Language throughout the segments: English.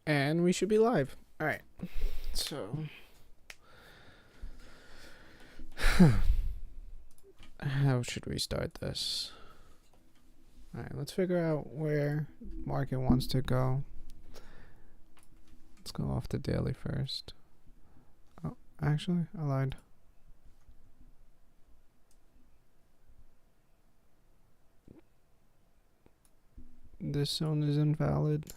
And we should be live. All right. So, how should we start this? All right, let's figure out where market wants to go. Let's go off the daily first. Oh, actually, I lied. This zone is invalid.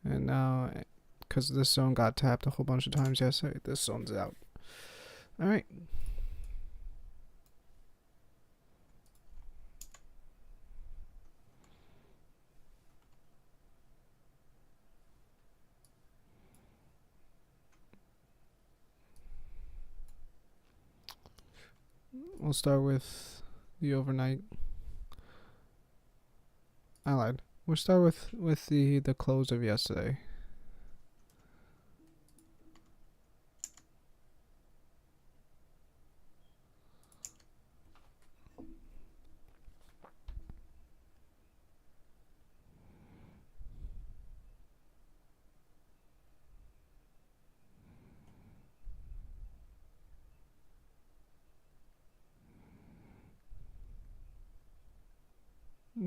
And now, because this zone got tapped a whole bunch of times yesterday, this zone's out. All right. We'll start with the overnight. I lied. We'll start with the close of yesterday.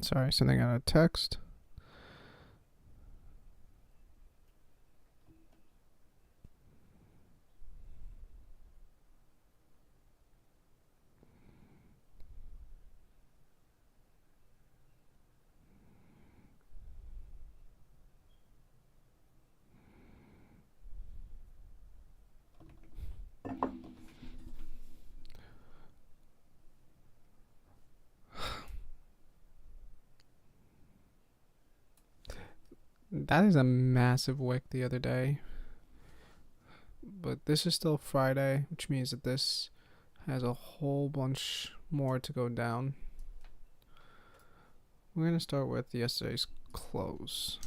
Sorry, sending out a text. That is a massive wick the other day. But this is still Friday, which means that this has a whole bunch more to go down. We're going to start with yesterday's close.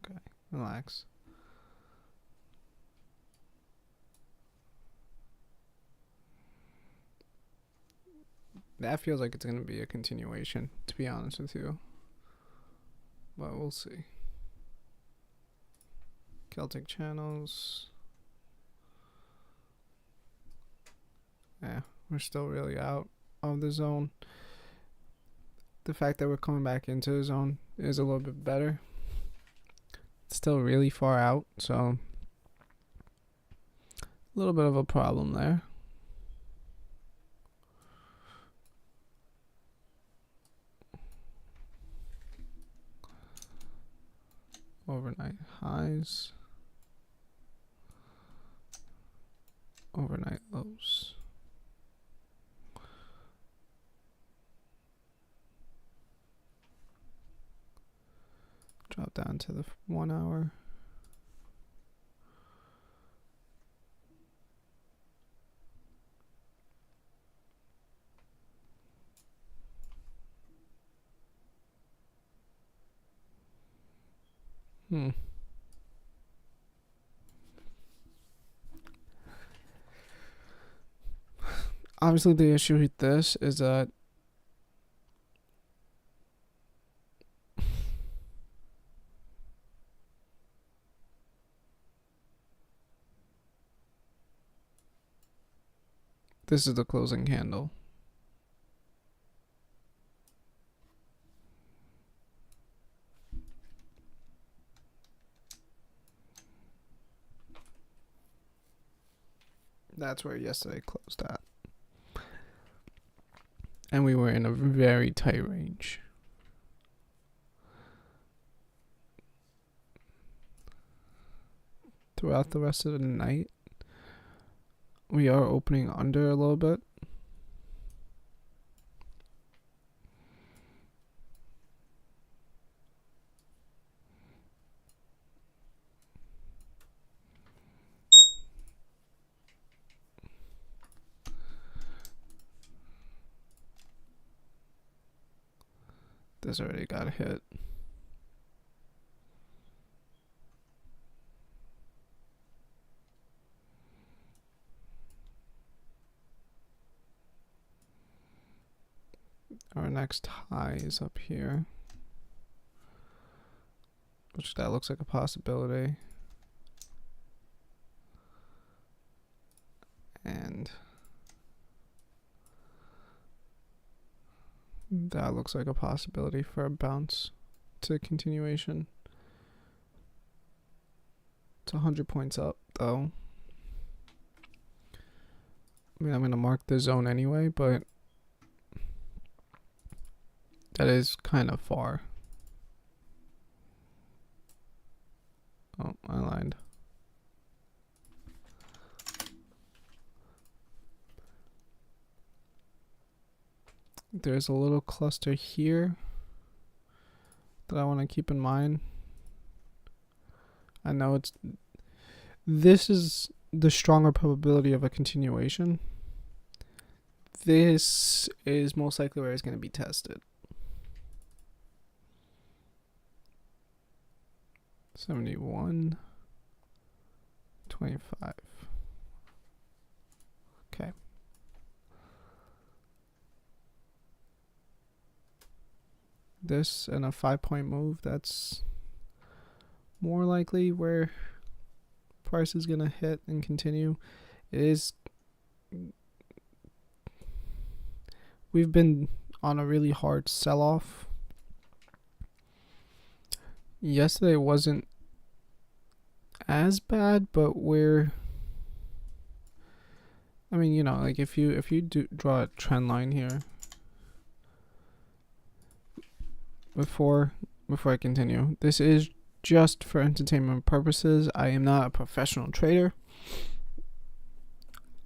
Okay, relax. That feels like it's going to be a continuation, to be honest with you. But we'll see. Celtic channels. Yeah, we're still really out of the zone. The fact that we're coming back into the zone is a little bit better. It's still really far out, so a little bit of a problem there. Overnight highs. Overnight lows. Drop down to the 1 hour. Obviously, the issue with this is that this is the closing candle. That's where yesterday closed at. And we were in a very tight range. Throughout the rest of the night, we are opening under a little bit. This already got hit. Our next high is up here, which that looks like a possibility. And that looks like a possibility for a bounce to continuation. It's 100 points up though. I mean, I'm going to mark the zone anyway, but that is kind of far. Oh, I lied. There's a little cluster here that I want to keep in mind. I know this is the stronger probability of a continuation. This is most likely where it's going to be tested. 71, 25. Okay. This and a 5-point move, that's more likely where price is going to hit and continue. It is. We've been on a really hard sell-off. Yesterday wasn't as bad, but I mean, you know, like if you do draw a trend line here before I continue, this is just for entertainment purposes. I am not a professional trader.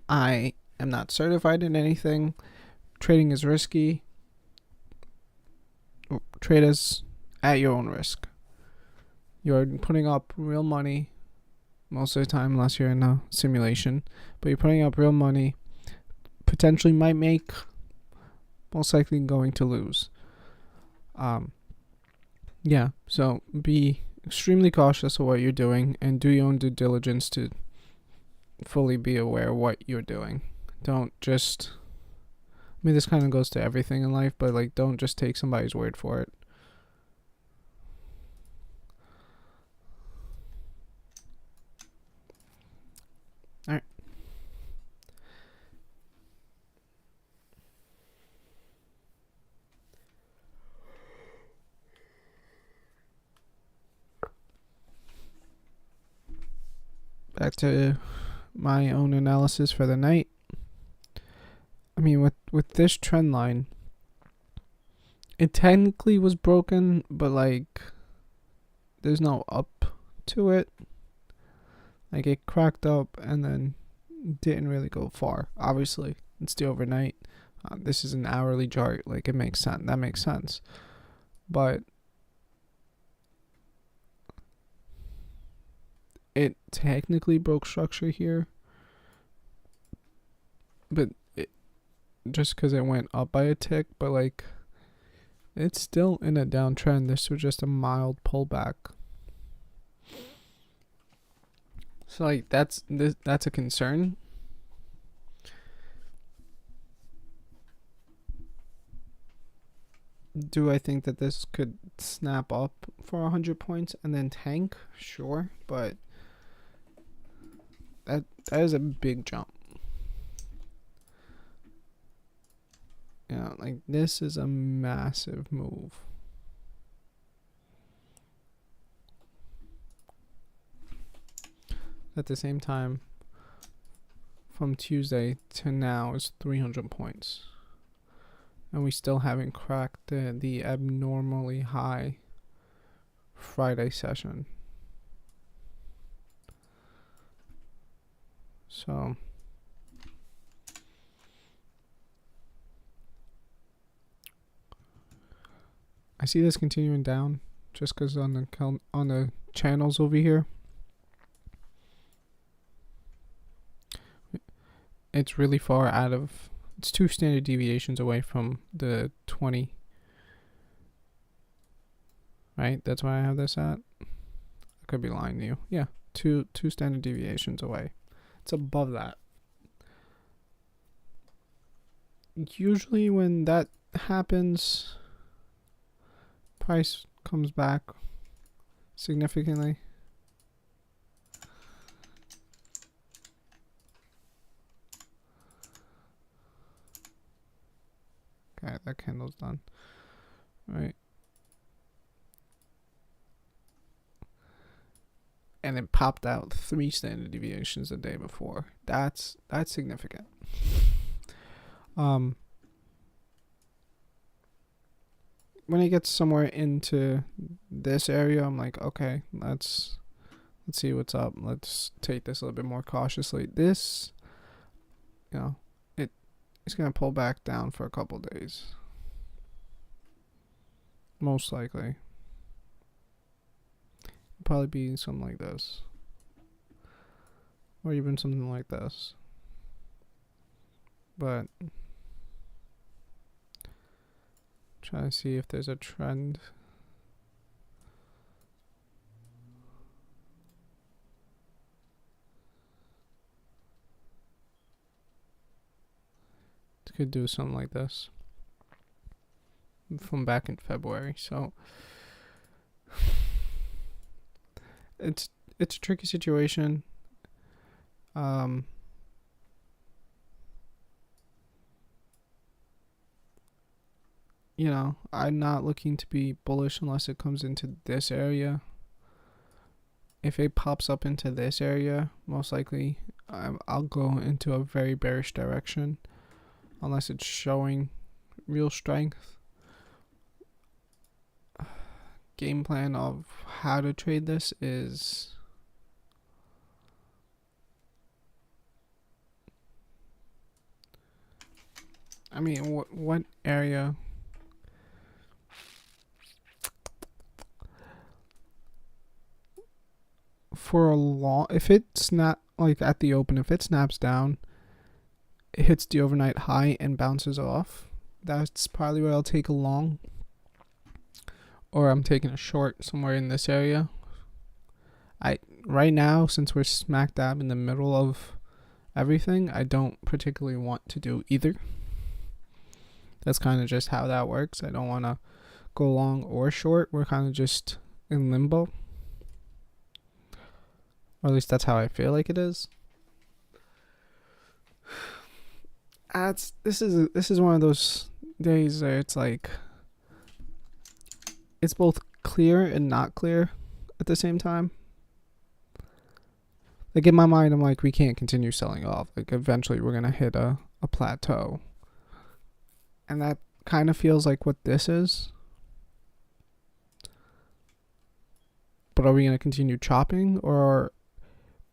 I am not certified in anything. Trading is risky. Trade is at your own risk. You're putting up real money most of the time, unless you're in a simulation, but you're putting up real money, potentially might make, most likely going to lose. Yeah, so be extremely cautious of what you're doing and do your own due diligence to fully be aware of what you're doing. Don't just, I mean, this kind of goes to everything in life, but like, don't just take somebody's word for it. All right. Back to my own analysis for the night. I mean, with this trend line, it technically was broken, but like, there's no up to it. Like, it cracked up and then didn't really go far. Obviously, it's the overnight. This is an hourly chart. Like, it makes sense. That makes sense. But it technically broke structure here. But just because it went up by a tick, but like, it's still in a downtrend. This was just a mild pullback. So like, that's a concern. Do I think that this could snap up for 100 points and then tank? Sure, but that is a big jump. Yeah, like, this is a massive move. At the same time, from Tuesday to now is 300 points. And we still haven't cracked the abnormally high Friday session. So I see this continuing down just because on the channels over here, it's really far out of, it's 2 standard deviations away from the 20. Right? That's why I have this at. I could be lying to you. Yeah, two standard deviations away. It's above that. Usually when that happens, price comes back significantly. Okay, that candle's done. Right. And it popped out 3 standard deviations the day before. That's significant. When it gets somewhere into this area, I'm like, okay, let's see what's up. Let's take this a little bit more cautiously. This, you know, it's gonna pull back down for a couple days, most likely. It'll probably be something like this, or even something like this. But trying to see if there's a trend. Could do something like this from back in February. So it's a tricky situation. You know, I'm not looking to be bullish unless it comes into this area. If it pops up into this area, most likely I'll go into a very bearish direction unless it's showing real strength. Game plan of how to trade this is what area? For a long, if it's not like at the open, if it snaps down, it hits the overnight high and bounces off, that's probably where I'll take a long, or I'm taking a short somewhere in this area. Right now, since we're smack dab in the middle of everything, I don't particularly want to do either. That's kind of just how that works. I don't want to go long or short. We're kind of just in limbo. Or at least that's how I feel like it is. This is one of those days where it's like it's both clear and not clear at the same time. Like in my mind, I'm like, we can't continue selling off. Like eventually we're gonna hit a plateau. And that kind of feels like what this is. But are we gonna continue chopping, or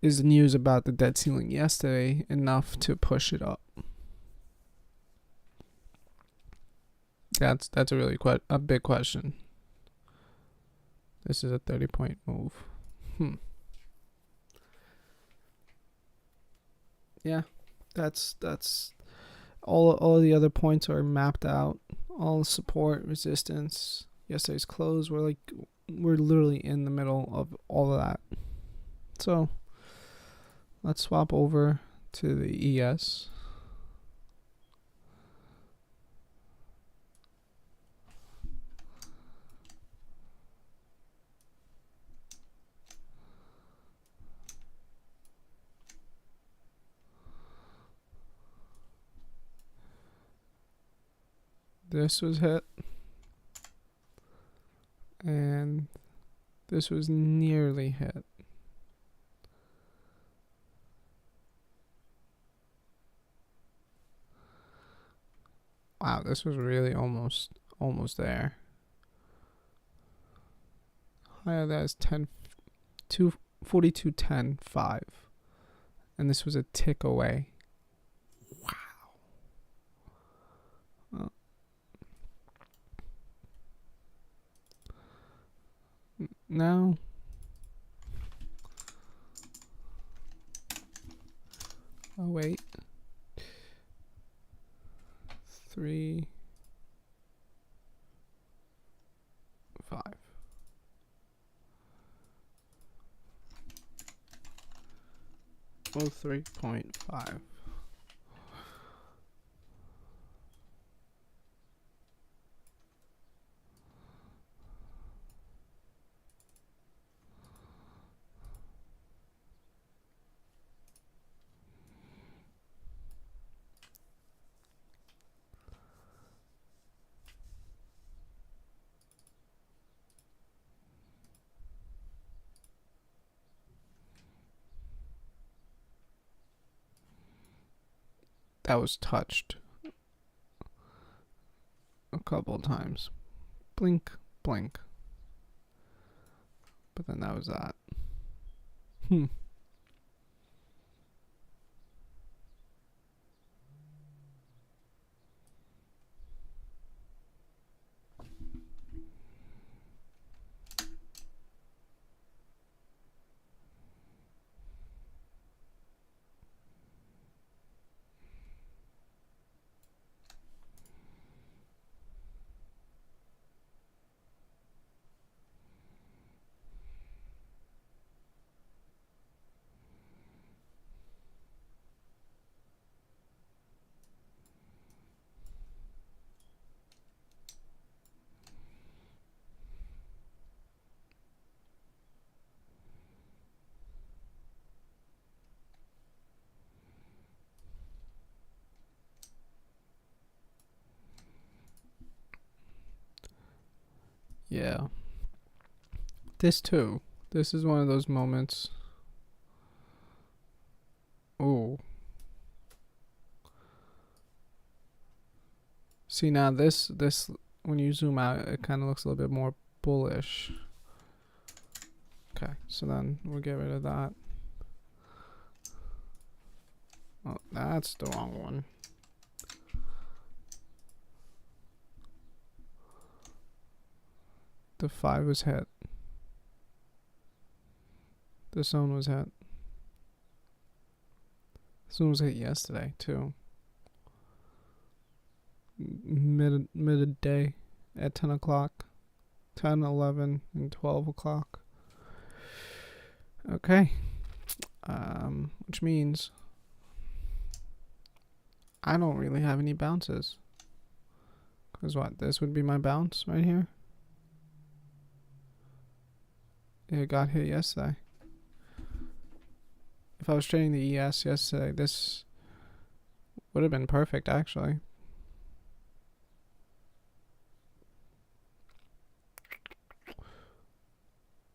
is the news about the debt ceiling yesterday enough to push it up? That's a really a big question. This is a 30-point move. Yeah, that's all of the other points are mapped out. All support, resistance, yesterday's close. We're literally in the middle of all of that. So let's swap over to the ES. This was hit, and this was nearly hit. Wow, this was really almost there. Higher that is 42.10.5, and this was a tick away. Wow. Now oh wait, 3, 5. Oh, 3.5. that was touched a couple of times. Blink, blink. But then that was that. Yeah. This too. This is one of those moments. Ooh. See, now this when you zoom out, it kind of looks a little bit more bullish. Okay, so then we'll get rid of that. Oh, that's the wrong one. The 5 was hit. The zone was hit. This one was hit yesterday too. Midday at 10 o'clock. 10, 11, and 12 o'clock. Okay. Which means I don't really have any bounces. Because what? This would be my bounce right here. It got hit yesterday. If I was trading the ES yesterday, this would have been perfect actually.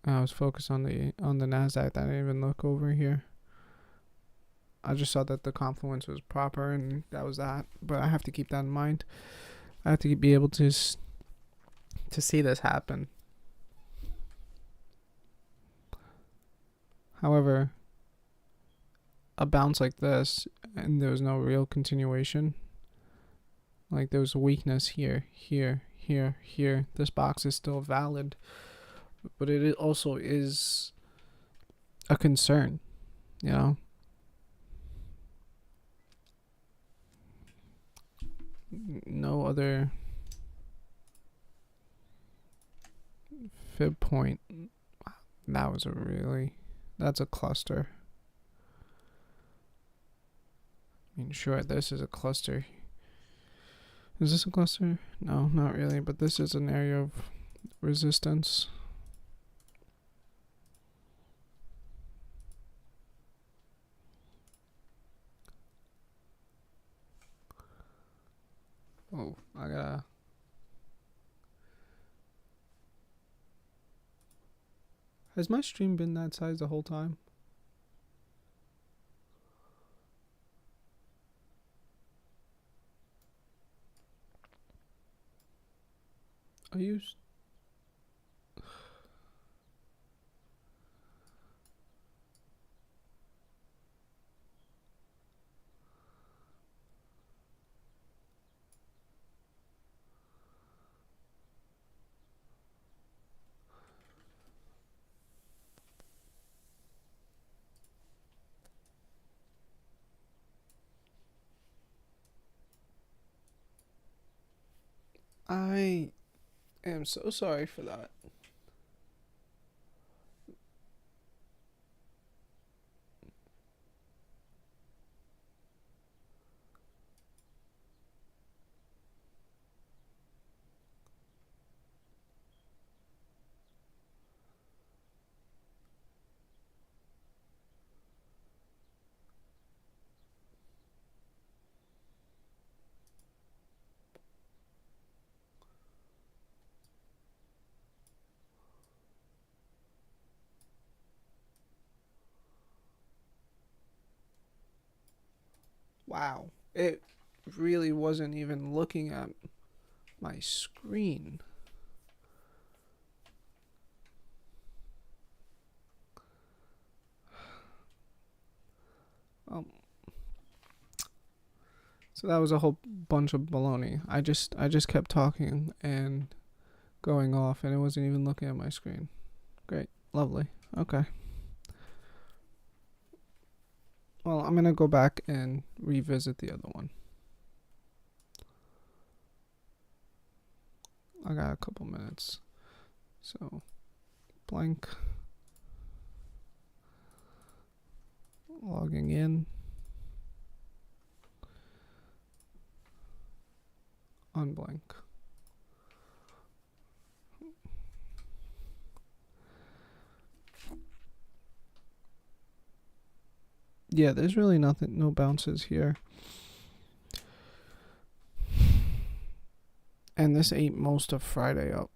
I was focused on the NASDAQ. I didn't even look over here. I just saw that the confluence was proper and that was that. But I have to keep that in mind. I have to be able to see this happen. However, a bounce like this and there was no real continuation. Like there was a weakness here, here, here, here. This box is still valid. But it also is a concern, you know? No other fib point. That was that's a cluster. I mean, sure, this is a cluster. Is this a cluster? No, not really, but this is an area of resistance. Oh, I gotta... Has my stream been that size the whole time? Are you... I am so sorry for that. Wow. It really wasn't even looking at my screen. So that was a whole bunch of baloney. I just kept talking and going off, and it wasn't even looking at my screen. Great, lovely. Okay. Well, I'm gonna go back and revisit the other one. I got a couple minutes. So, blank. Logging in. Unblank. Yeah, there's really nothing, no bounces here. And this ate most of Friday up.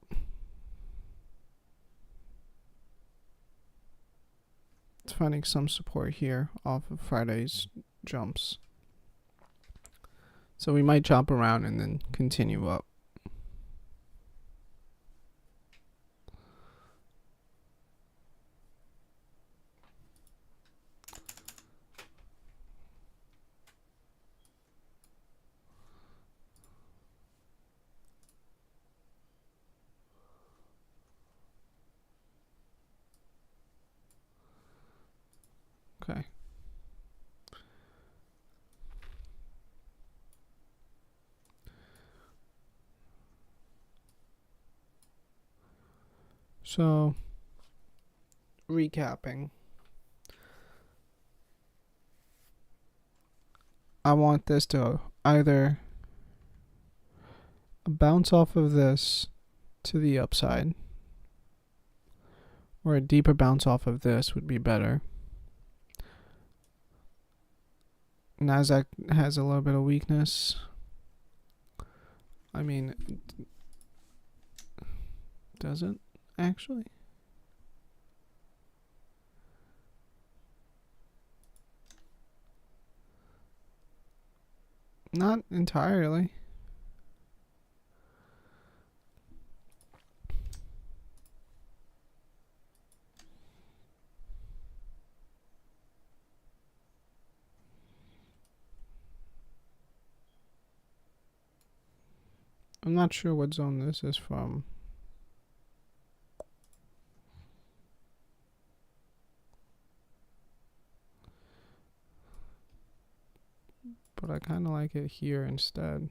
It's finding some support here off of Friday's jumps. So we might chop around and then continue up. Okay. So, recapping. I want this to either bounce off of this to the upside, or a deeper bounce off of this would be better. NASDAQ has a little bit of weakness. I mean, does it actually? Not entirely. I'm not sure what zone this is from. But I kind of like it here instead.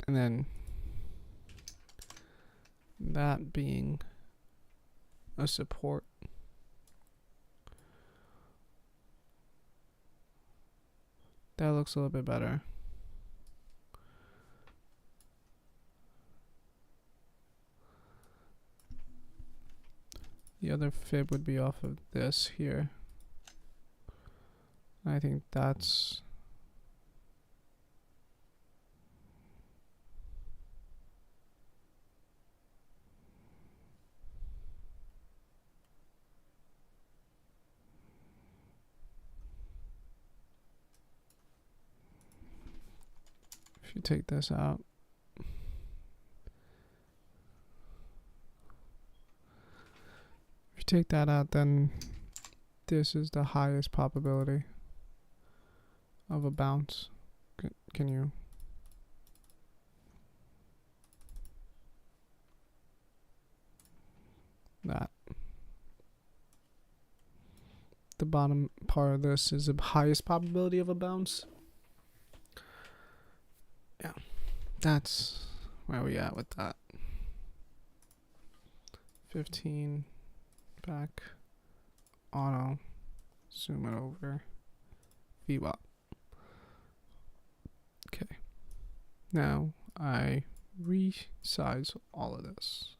And then that being a support. That looks a little bit better. The other fib would be off of this here. I think that's if you take this out. If you take that out, then this is the highest probability of a bounce. Can you? That. The bottom part of this is the highest probability of a bounce. Yeah, that's where we at with that. 15 back, auto, zoom it over, VWAP. Okay, now I resize all of this.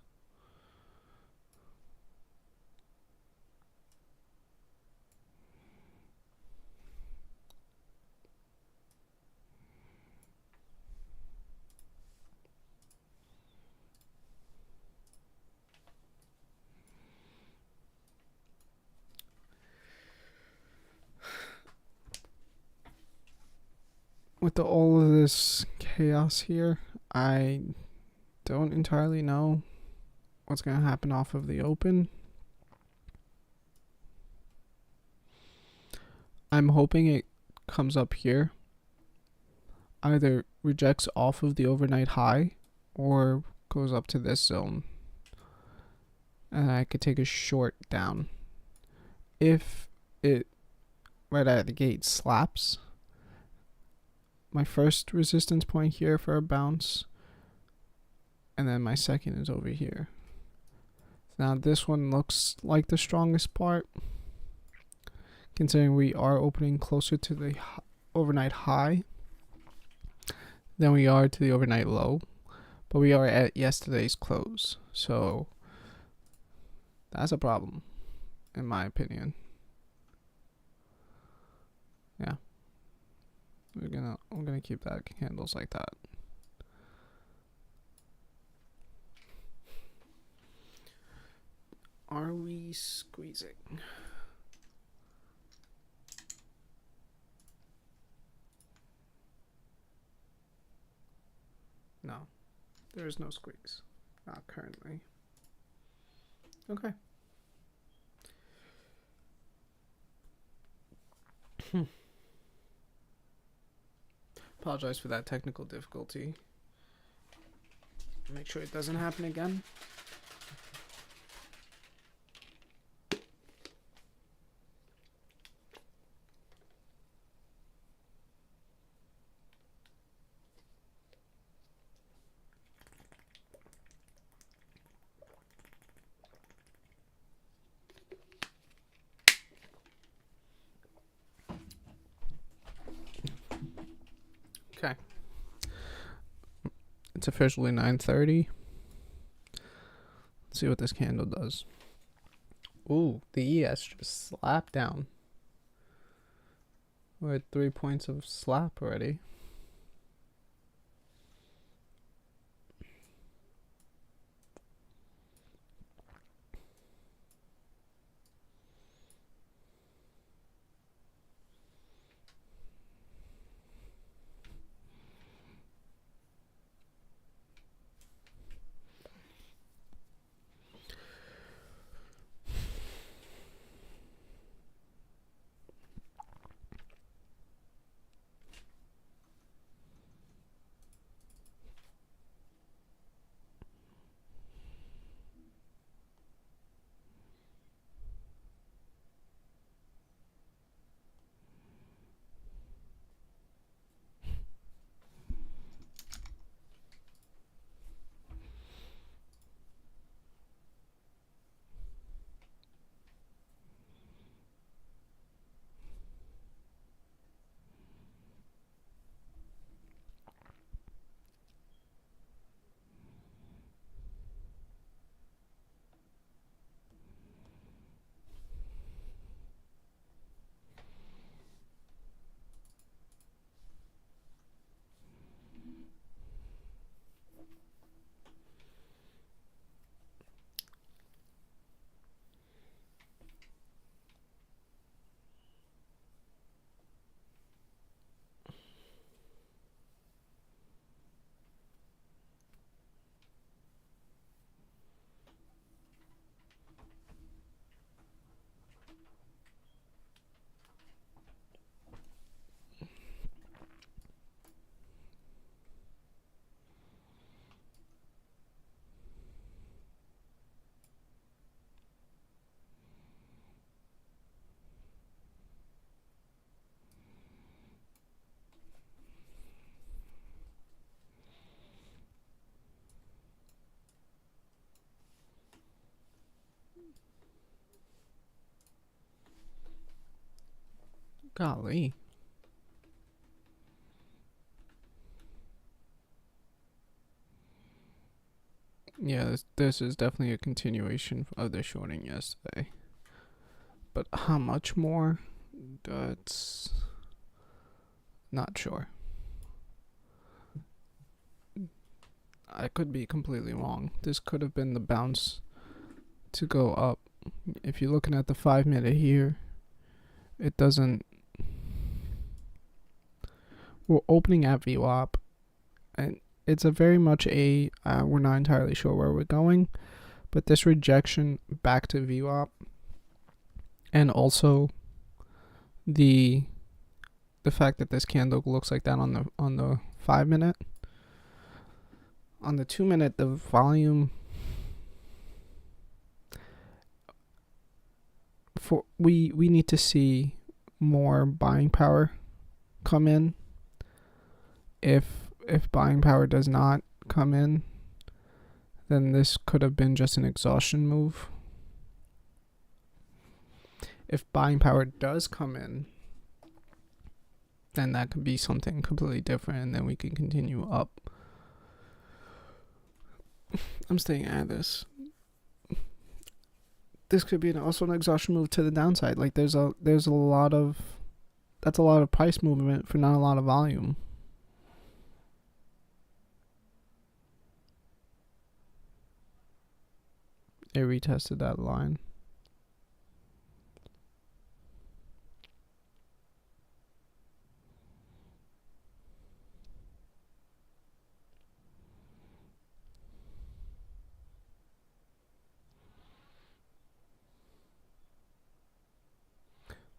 with all of this chaos here, I don't entirely know what's going to happen off of the open. I'm hoping it comes up here, either rejects off of the overnight high or goes up to this zone, and I could take a short down. If it right out of the gate slaps, my first resistance point here for a bounce, and then my second is over here. Now this one looks like the strongest part, considering we are opening closer to the overnight high than we are to the overnight low, but we are at yesterday's close, so that's a problem, in my opinion. Yeah, I'm gonna keep that candles like that. Are we squeezing? No, there is no squeeze. Not currently. Okay. Apologize for that technical difficulty. Make sure it doesn't happen again. Okay. It's officially 9:30. Let's see what this candle does. Ooh, the ES just slapped down. We're at 3 points of slap already. Golly. Yeah, this is definitely a continuation of the shorting yesterday. But how much more? That's not sure. I could be completely wrong. This could have been the bounce to go up. If you're looking at the 5 minute here, it doesn't. we're opening at VWAP, and it's a very much a we're not entirely sure where we're going, but this rejection back to VWAP, and also the fact that this candle looks like that on the 5 minute. On the 2 minute, the volume for we need to see more buying power come in. If buying power does not come in, then this could have been just an exhaustion move. If buying power does come in, then that could be something completely different, and then we can continue up. I'm staying at this. This could be also an exhaustion move to the downside. Like there's a lot of price movement for not a lot of volume. It retested that line.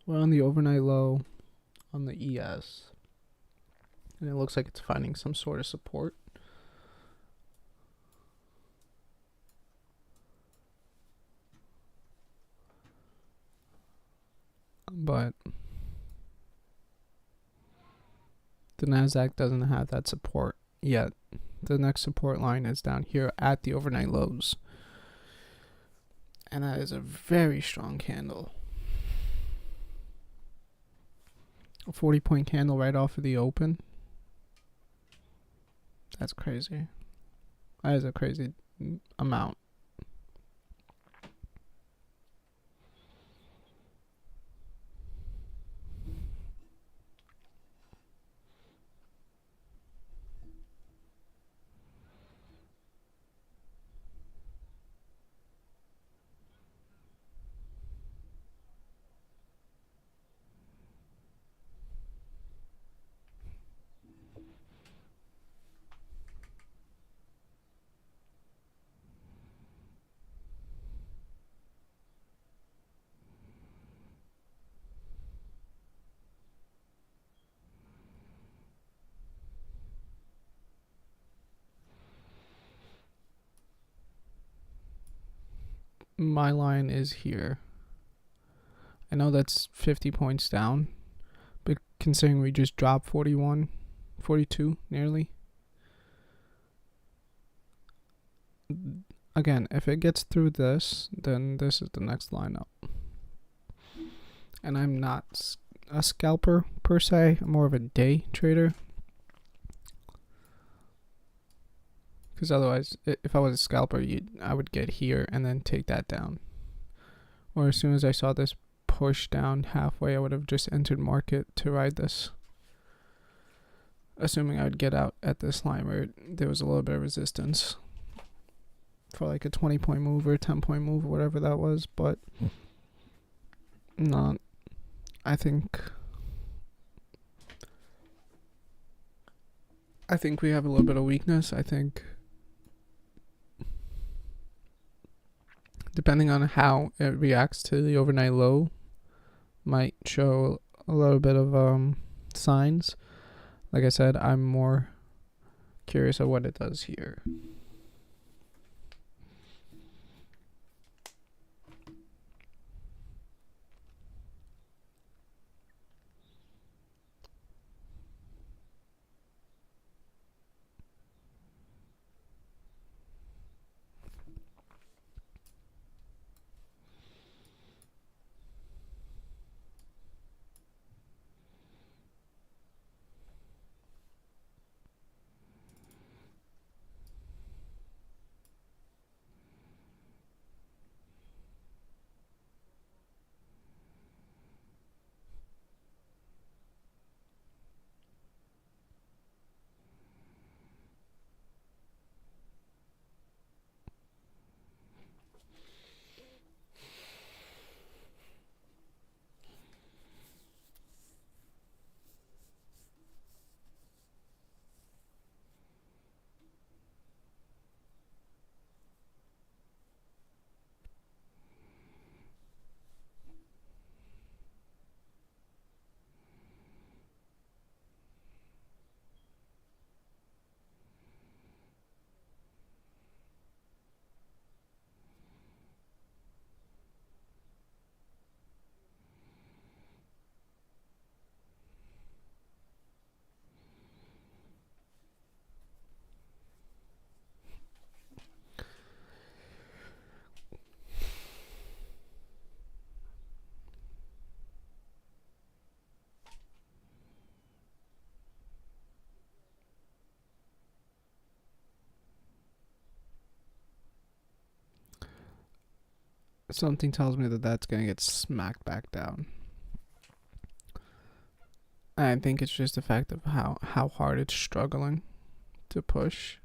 We're on the overnight low on the ES, and it looks like it's finding some sort of support. But the NASDAQ doesn't have that support yet. The next support line is down here at the overnight lows, and that is a very strong candle. A 40-point candle right off of the open. That's crazy. That is a crazy amount. My line is here. I know that's 50 points down, but considering we just dropped 41, 42 nearly. Again, if it gets through this, then this is the next line up. And I'm not a scalper per se. I'm more of a day trader. Because otherwise, if I was a scalper, I would get here and then take that down. Or as soon as I saw this push down halfway, I would have just entered market to ride this. Assuming I would get out at this line where there was a little bit of resistance. For like a 20-point move or a 10-point move or whatever that was. But not. I think we have a little bit of weakness. I think depending on how it reacts to the overnight low might show a little bit of signs. Like I said, I'm more curious of what it does here. something tells me that that's gonna get smacked back down. I think it's just the fact of how hard it's struggling to push.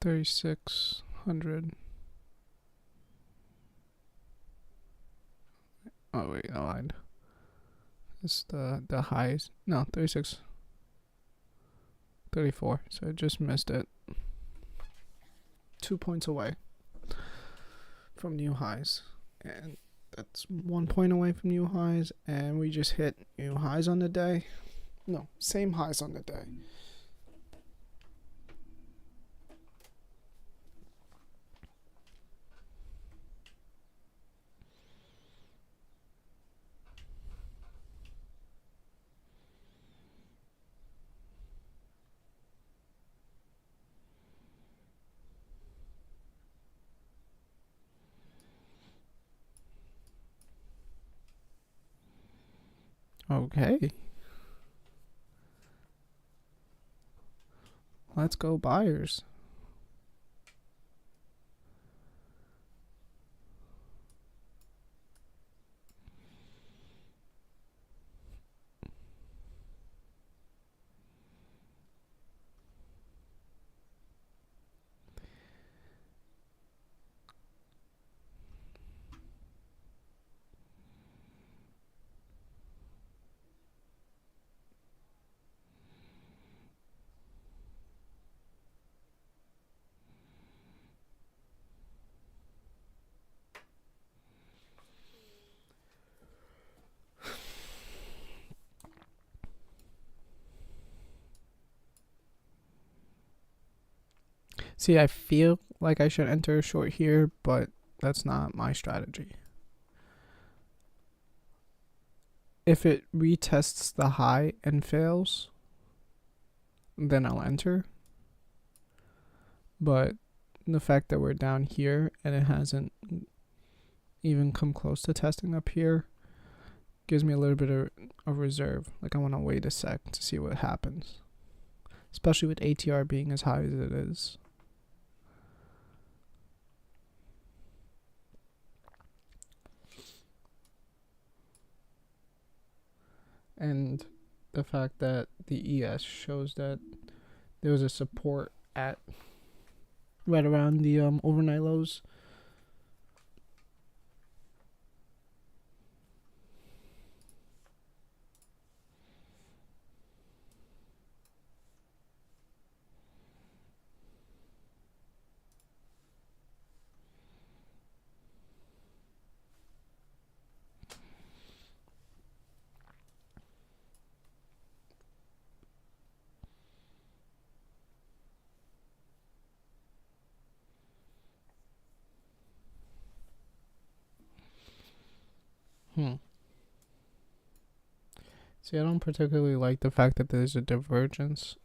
$3,600. Oh wait, I lied. It's the highs. No, 36.34. So I just missed it. 2 points away from new highs, and that's 1 point away from new highs, and we just hit new highs on the day. No, same highs on the day. Okay. Let's go buyers. See, I feel like I should enter a short here, but that's not my strategy. If it retests the high and fails, then I'll enter. But the fact that we're down here and it hasn't even come close to testing up here gives me a little bit of a reserve. Like, I want to wait a sec to see what happens, especially with ATR being as high as it is. And the fact that the ES shows that there was a support at right around the overnight lows. See, I don't particularly like the fact that there's a divergence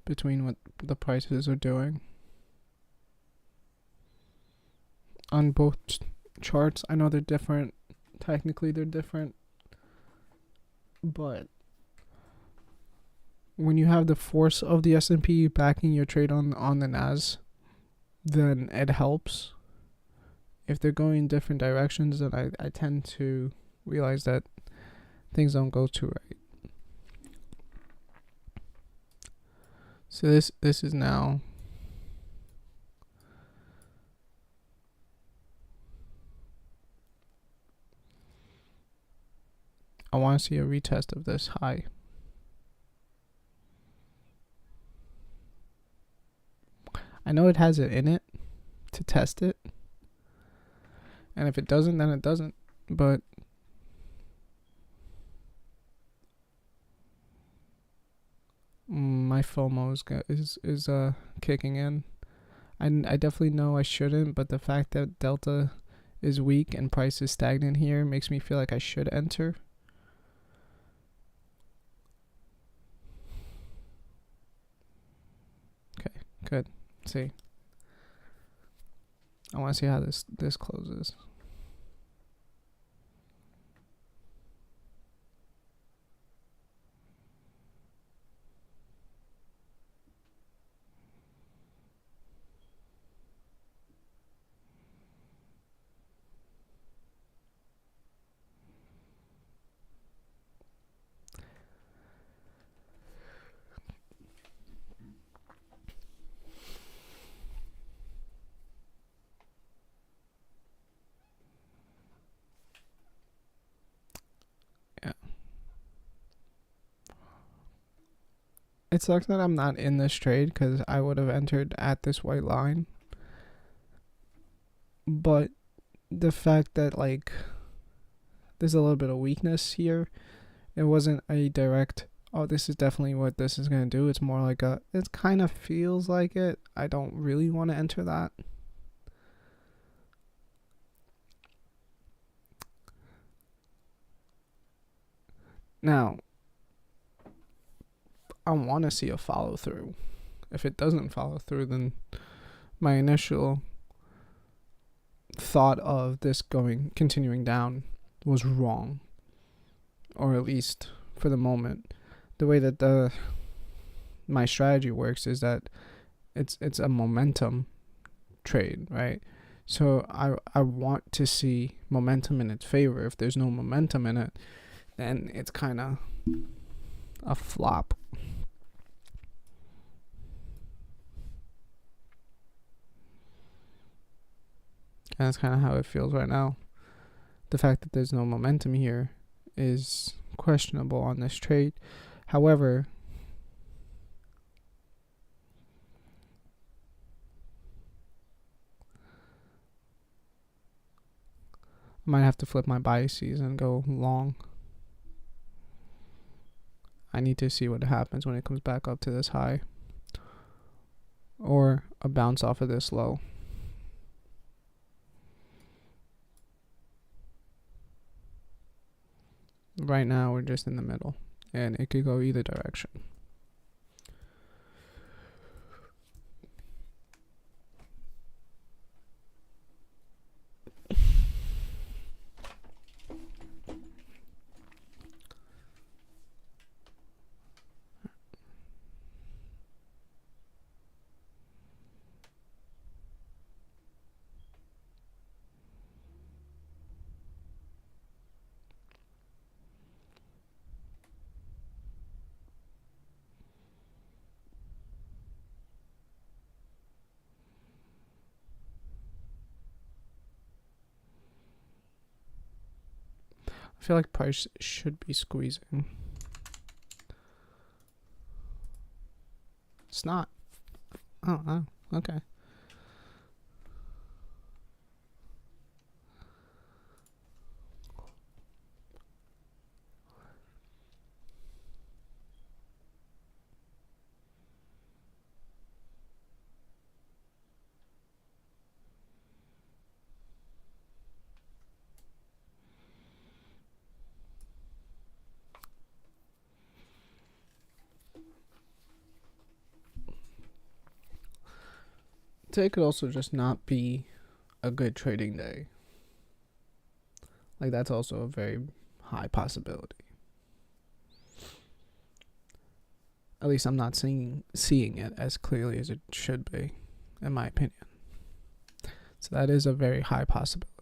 between what the prices are doing on both charts. I know they're different. Technically, they're different. But when you have the force of the S&P backing your trade on the NAS, then it helps. If they're going in different directions, then I tend to realize that things don't go too right. So this is now I want to see a retest of this high. I know it has it in it to test it, And if it doesn't, then it doesn't. But my FOMO is kicking in. I definitely know I shouldn't, but the fact that Delta is weak and price is stagnant here makes me feel like I should enter. Okay, good. See, I want to see how this closes. Yeah. It sucks that I'm not in this trade because I would have entered at this white line. But the fact that, like, there's a little bit of weakness here, it wasn't a direct, oh, this is definitely what this is going to do. It's more like it kind of feels like it. I don't really want to enter that. Now, I want to see a follow through. If it doesn't follow through, then my initial thought of this continuing down was wrong, or at least for the moment. The way that my strategy works is that it's a momentum trade, right? So I want to see momentum in its favor. If there's no momentum in it, then it's kind of a flop. And that's kind of how it feels right now. The fact that there's no momentum here is questionable on this trade. However, I might have to flip my biases and go long. I need to see what happens when it comes back up to this high, or a bounce off of this low. Right now we're just in the middle, and it could go either direction. I feel like price should be squeezing. It's not. Oh, okay. Today could also just not be a good trading day. Like, that's also a very high possibility. At least I'm not seeing it as clearly as it should be, in my opinion. So that is a very high possibility.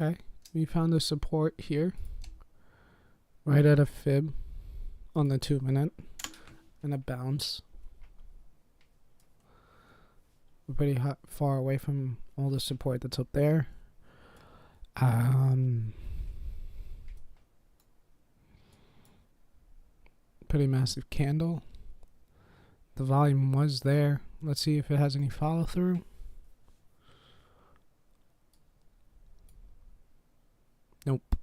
Okay, we found a support here, right at a fib on the 2 minute, and a bounce. We're pretty far away from all the support that's up there. Pretty massive candle. The volume was there. Let's see if it has any follow through. Nope.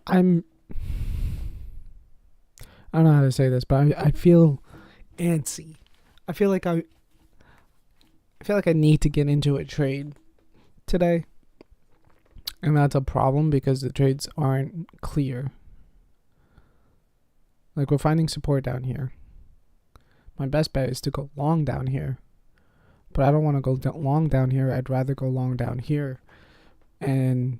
I don't know how to say this, but I feel antsy. I feel like I need to get into a trade today. And that's a problem because the trades aren't clear. Like, we're finding support down here. My best bet is to go long down here. But I don't want to go long down here. I'd rather go long down here. And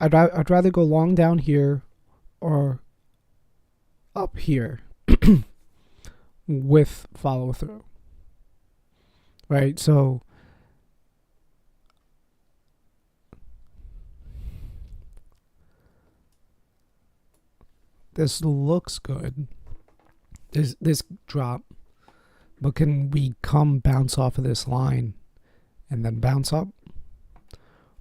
I'd rather go long down here or up here with follow through. Right? So this looks good. This drop. But can we bounce off of this line and then bounce up?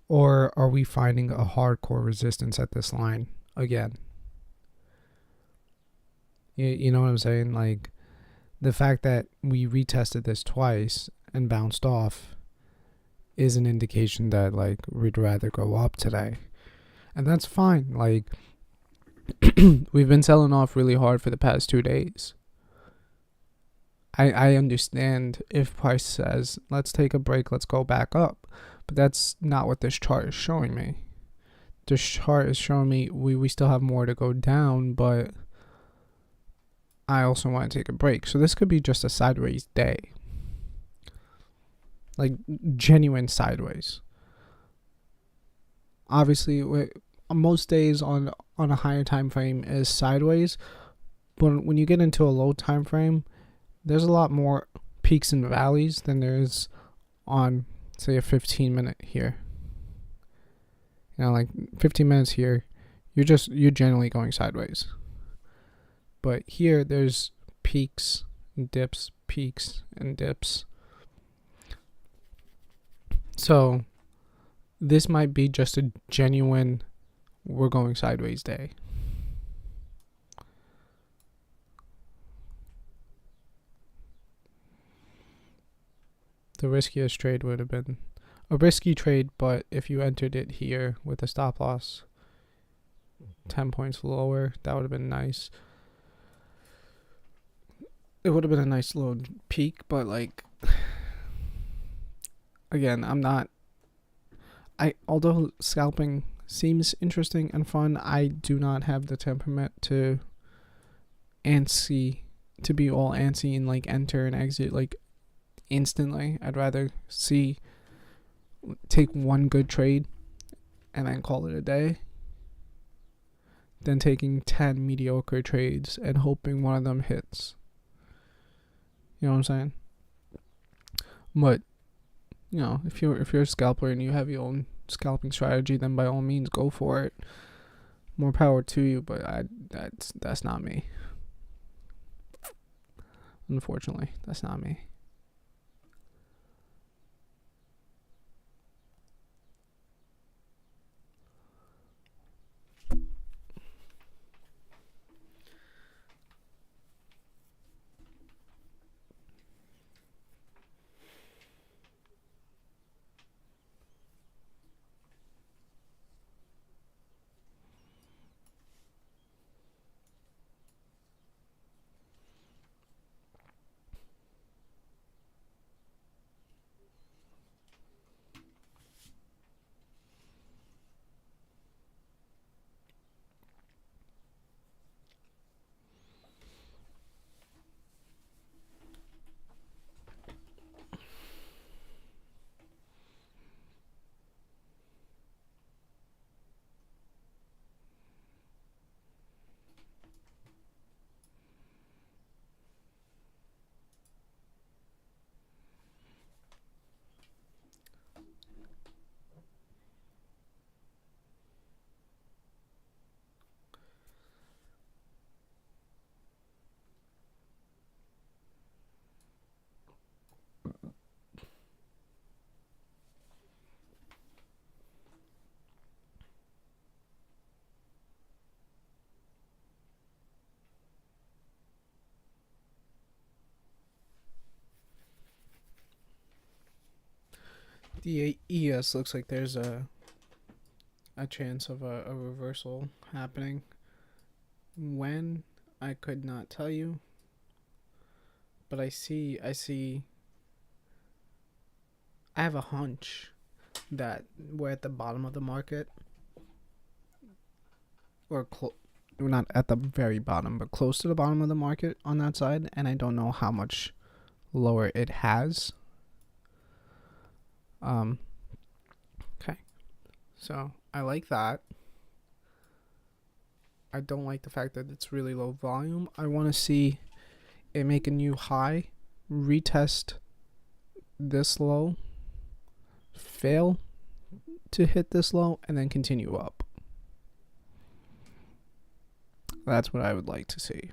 Or are we finding a hardcore resistance at this line again? You know what I'm saying? Like, the fact that we retested this twice and bounced off is an indication that, like, we'd rather go up today. And that's fine. Like, we've been selling off really hard for the past 2 days. I understand if price says, let's take a break, let's go back up. But that's not what this chart is showing me. This chart is showing me we still have more to go down, but I also want to take a break. So this could be just a sideways day. Like, genuine sideways. Obviously, most days on a higher time frame is sideways. But when you get into a low time frame, there's a lot more peaks and valleys than there is on, say, a 15 minute here. You know, like 15 minutes here, you're generally going sideways. But here there's peaks and dips, peaks and dips. So this might be just a genuine we're going sideways day. The riskiest trade would have been a risky trade, but if you entered it here with a stop loss 10 points lower, that would have been nice. It would have been a nice little peak, but, like, again, although scalping seems interesting and fun, I do not have the temperament to be all antsy and, like, enter and exit, like, instantly. I'd rather take one good trade and then call it a day than taking 10 mediocre trades and hoping one of them hits. You know what I'm saying? But, you know, if you're a scalper and you have your own scalping strategy, then by all means go for it. More power to you, but that's not me. Unfortunately, that's not me. The ES looks like there's a chance of a reversal happening. When, I could not tell you, but I have a hunch that we're at the bottom of the market, or we're not at the very bottom, but close to the bottom of the market on that side, and I don't know how much lower it has. Okay, so I like that. I don't like the fact that it's really low volume. I want to see it make a new high, retest this low, fail to hit this low, and then continue up. That's what I would like to see.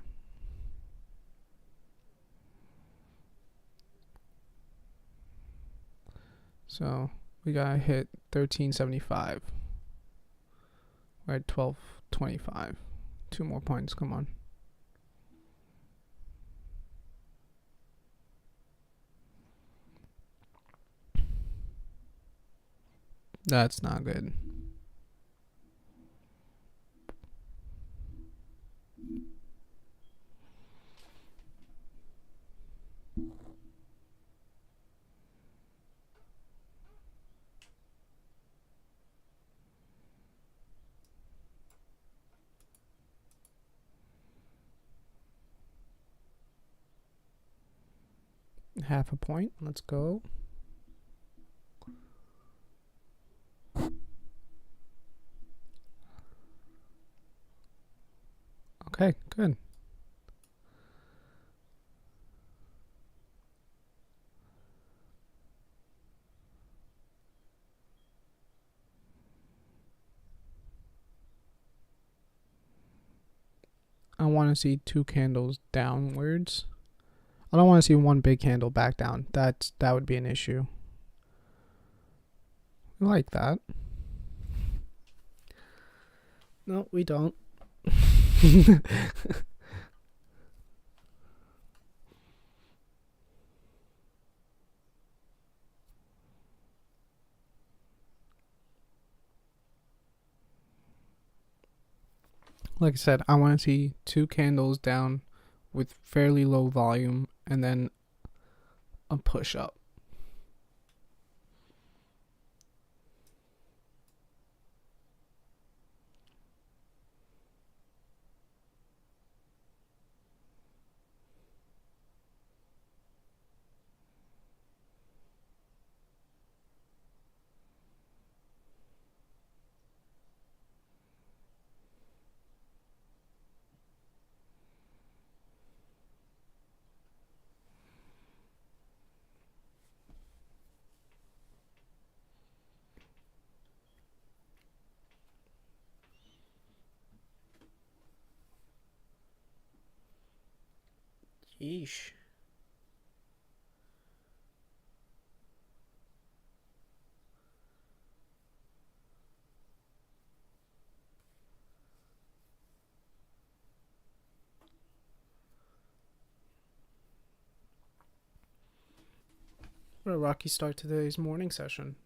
So we gotta hit 1375. We're at 1225. 2 more points, come on. That's not good. Half a point, let's go. Okay, good. I want to see 2 candles downwards. I don't want to see one big candle back down. That would be an issue. I like that. No, we don't. Like I said, I want to see 2 candles down with fairly low volume and then a push up. Yeesh. What a rocky start to today's morning session.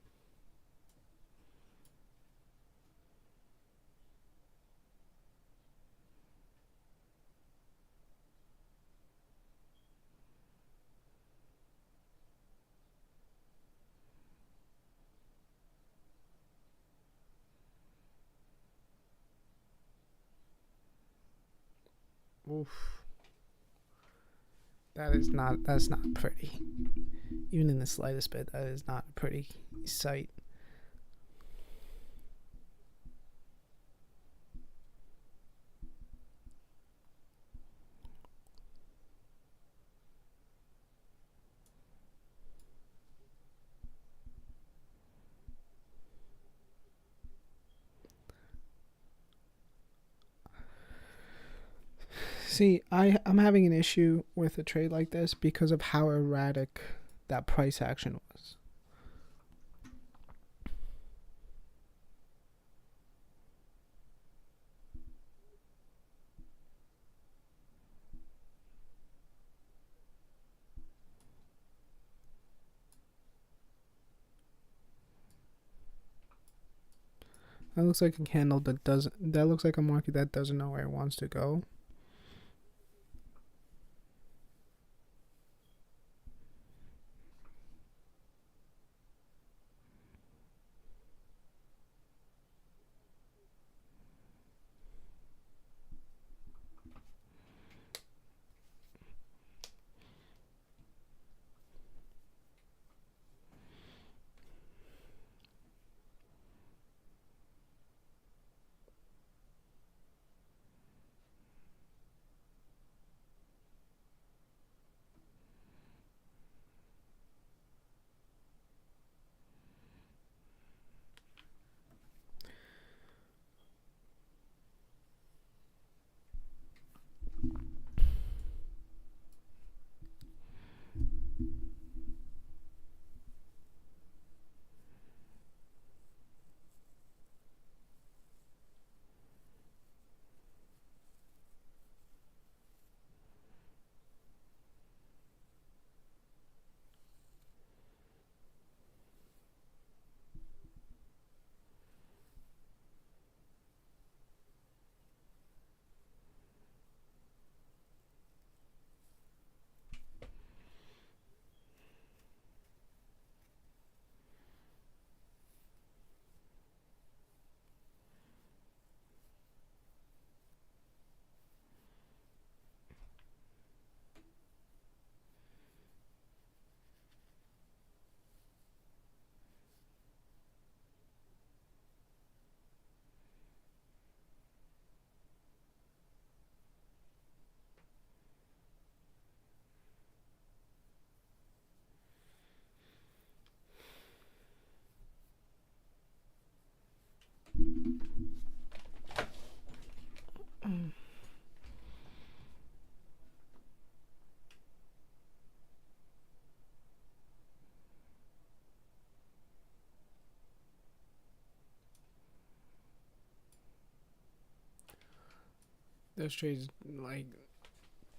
Oof. That's not pretty. Even in the slightest bit, that is not a pretty sight. See, I'm having an issue with a trade like this because of how erratic that price action was. That looks like a candle that looks like a market that doesn't know where it wants to go. This trade's like,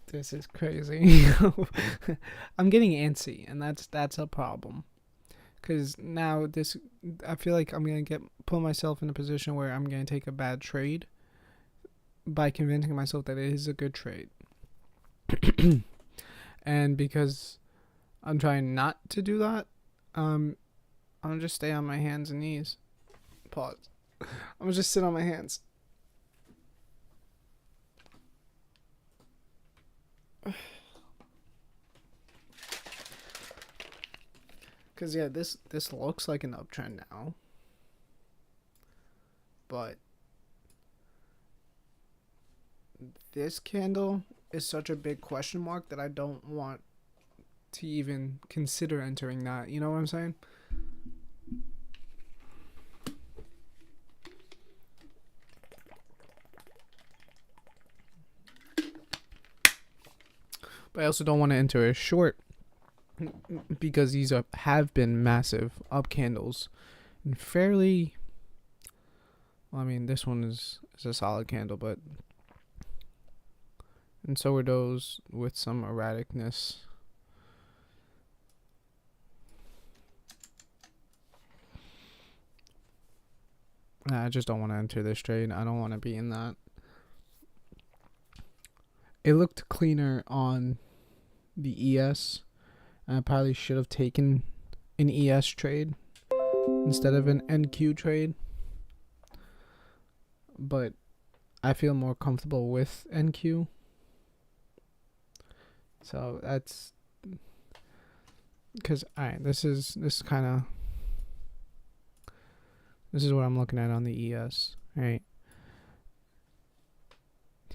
this is crazy. I'm getting antsy, and that's a problem. Cause now I feel like I'm gonna put myself in a position where I'm gonna take a bad trade by convincing myself that it is a good trade. And because I'm trying not to do that, I'm gonna just stay on my hands and knees. Pause. I'm gonna just sit on my hands. Cause yeah, this looks like an uptrend now, but this candle is such a big question mark that I don't want to even consider entering that. You know what I'm saying? But I also don't want to enter a short because these have been massive up candles and fairly. Well, I mean, this one is a solid candle, but and so are those with some erraticness. I just don't want to enter this trade. I don't want to be in that. It looked cleaner on the ES. I probably should have taken an ES trade instead of an NQ trade. But I feel more comfortable with NQ. So that's because this is what I'm looking at on the ES. Right.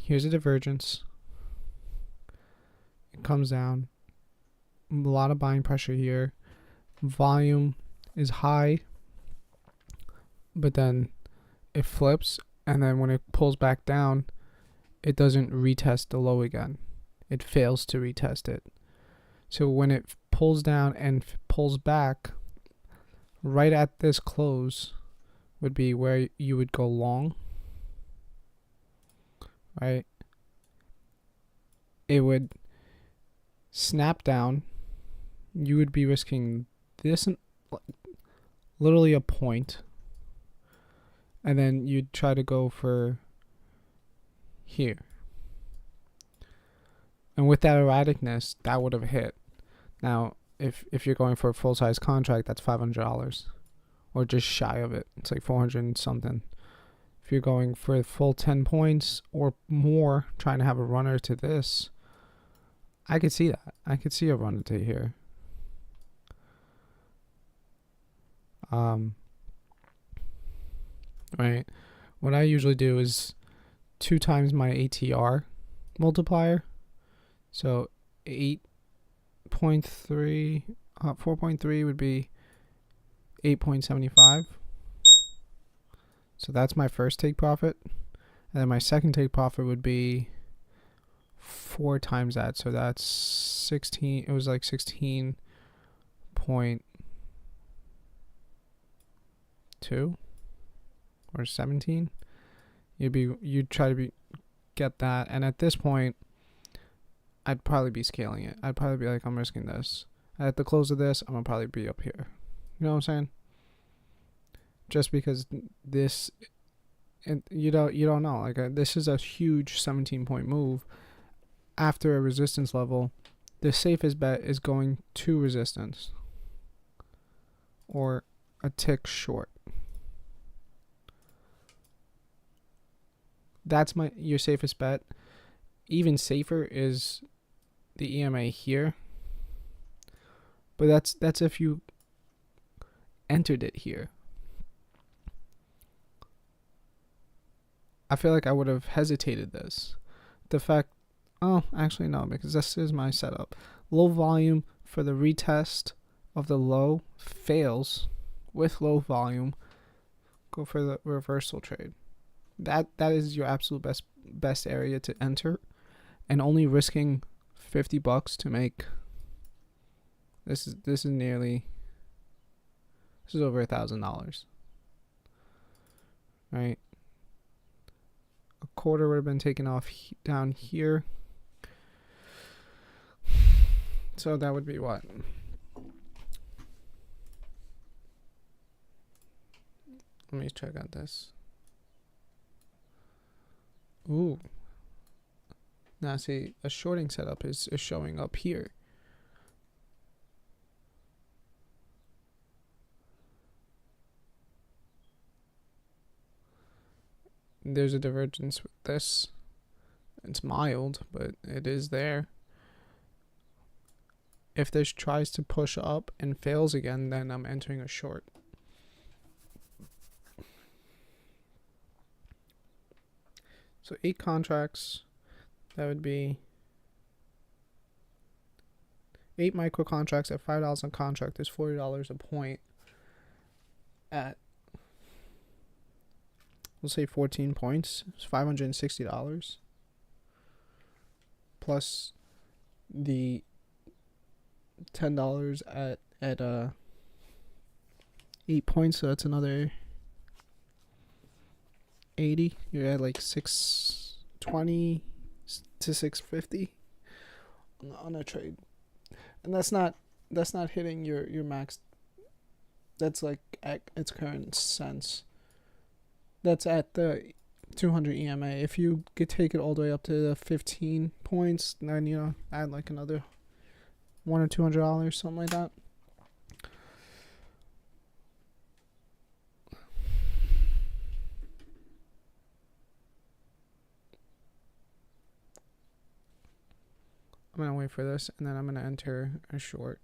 Here's a divergence. It comes down. A lot of buying pressure here. Volume is high, but then it flips, and then when it pulls back down, it doesn't retest the low again. It fails to retest it. So when it pulls down and pulls back, right at this close would be where you would go long, right? It would snap down. You would be risking this, literally a point, and then you'd try to go for here. And with that erraticness, that would have hit. Now, if you're going for a full-size contract, that's $500, or just shy of it. It's like 400 and something. If you're going for a full 10 points or more, trying to have a runner to this, I could see that. I could see a runner to here. Right. What I usually do is 2 times my ATR multiplier. So 8.3, 4.3 would be 8.75. So that's my first take profit. And then my second take profit would be 4 times that. So that's 16. It was like 16.2 or 17. You'd try to get that. And at this point, I'd probably be scaling it. I'd probably be like, I'm risking this. At the close of this, I'm gonna probably be up here. You know what I'm saying? Just because this, and you don't know. Like this is a huge 17-point move. After a resistance level, the safest bet is going to resistance or a tick short. That's your safest bet. Even safer is the EMA here, but that's if you entered it here. I feel like I would have hesitated this. The fact, oh, actually no, because this is my setup. Low volume for the retest of the low fails with low volume. Go for the reversal trade. That is your absolute best area to enter, and only risking $50 to make. This is over $1,000, right? A quarter would have been taken off down here, so that would be what? Let me check out this. Ooh. Now see, a shorting setup is showing up here. There's a divergence with this. It's mild, but it is there. If this tries to push up and fails again, then I'm entering a short. So 8 contracts. That would be 8 micro contracts at $5 a contract is $40 a point. At, we'll say 14 points, it's $560. Plus the $10 at 8 points, so that's another 80. You're at like 620 to 650 on a trade, and that's not hitting your max. That's like at its current sense. That's at the 200 EMA. If you could take it all the way up to the 15 points, then add like another $100 or $200, something like that. I'm going to wait for this, and then I'm going to enter a short.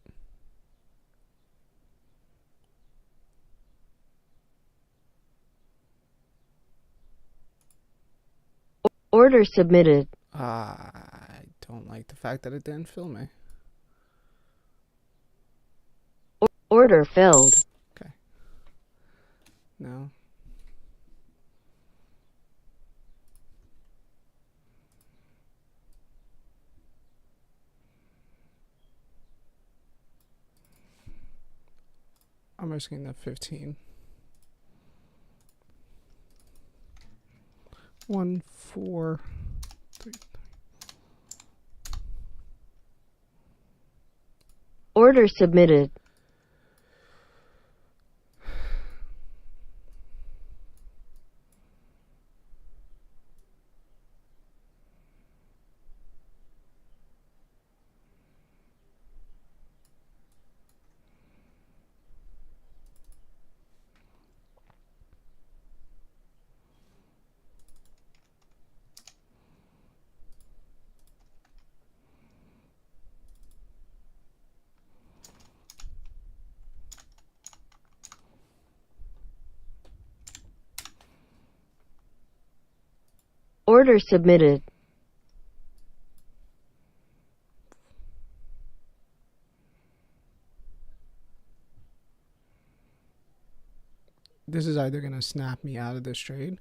Order submitted. I don't like the fact that it didn't fill me. Order filled. Okay. No. I'm risking the 15. 1, 4, 3. Order submitted. Order submitted. This is either going to snap me out of this trade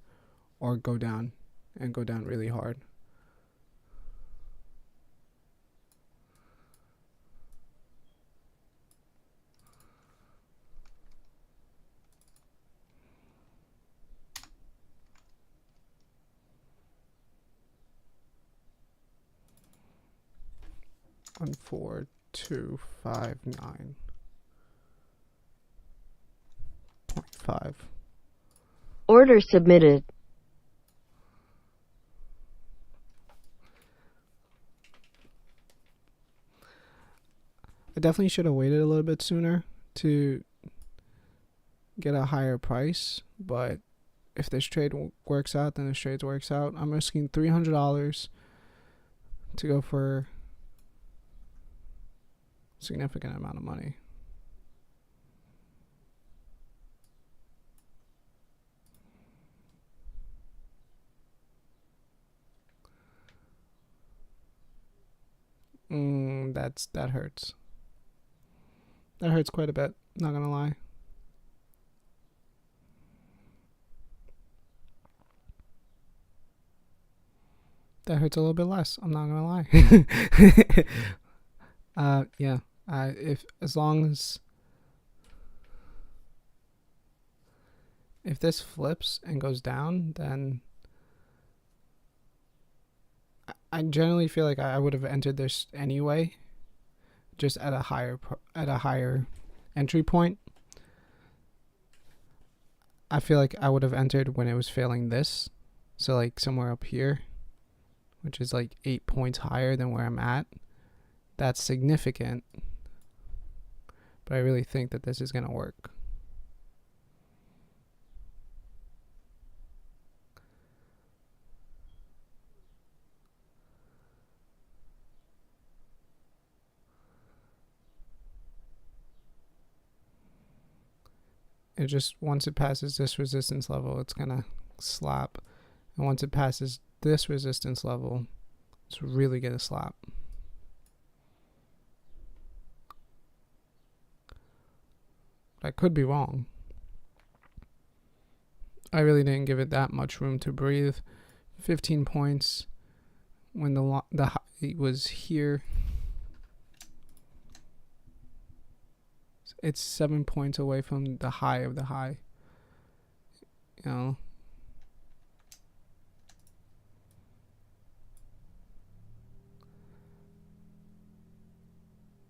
or go down and go down really hard. On 4259.5. Order submitted. I definitely should have waited a little bit sooner to get a higher price, but if this trade works out, then this trade works out. I'm risking $300 to go for a significant amount of money. That hurts. That hurts quite a bit, not gonna lie. That hurts a little bit less, I'm not gonna lie. Yeah. As long as if this flips and goes down, then I generally feel like I would have entered this anyway, just at a higher entry point. I feel like I would have entered when it was failing this, so like somewhere up here, which is like 8 points higher than where I'm at. That's significant, but I really think that this is gonna work. It just, once it passes this resistance level, it's gonna slap, and once it passes this resistance level, it's really gonna slap. I could be wrong. I really didn't give it that much room to breathe. 15 points when the high was here. It's 7 points away from the high of the high. You know.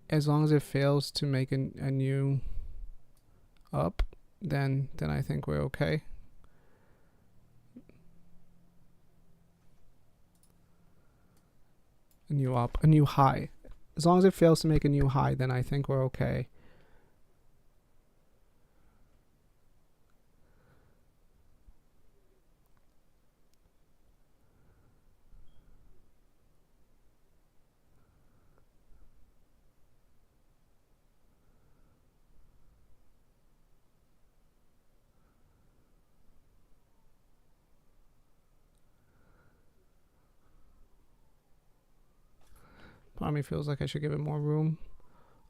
As long as it fails to make a new up, then I think we're okay. A new up, a new high. As long as it fails to make a new high, then I think we're okay. Part of me feels like I should give it more room.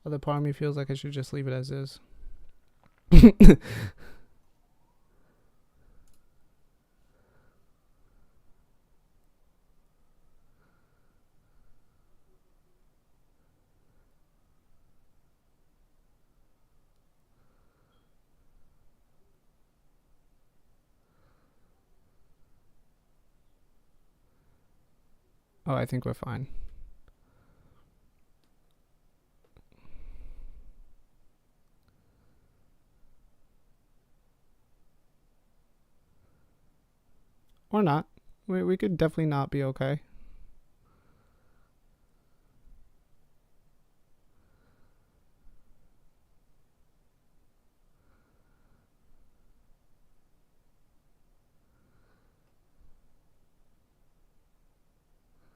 Other part of me feels like I should just leave it as is. Oh, I think we're fine. Or not. We could definitely not be okay.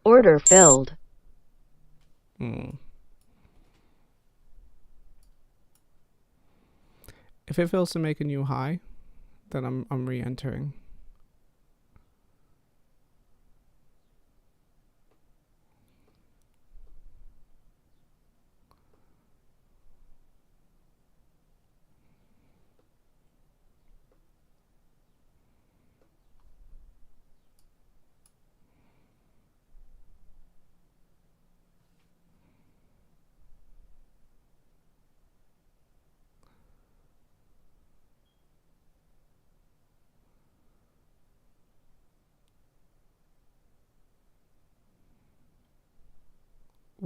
Order filled. If it fails to make a new high, then I'm re-entering.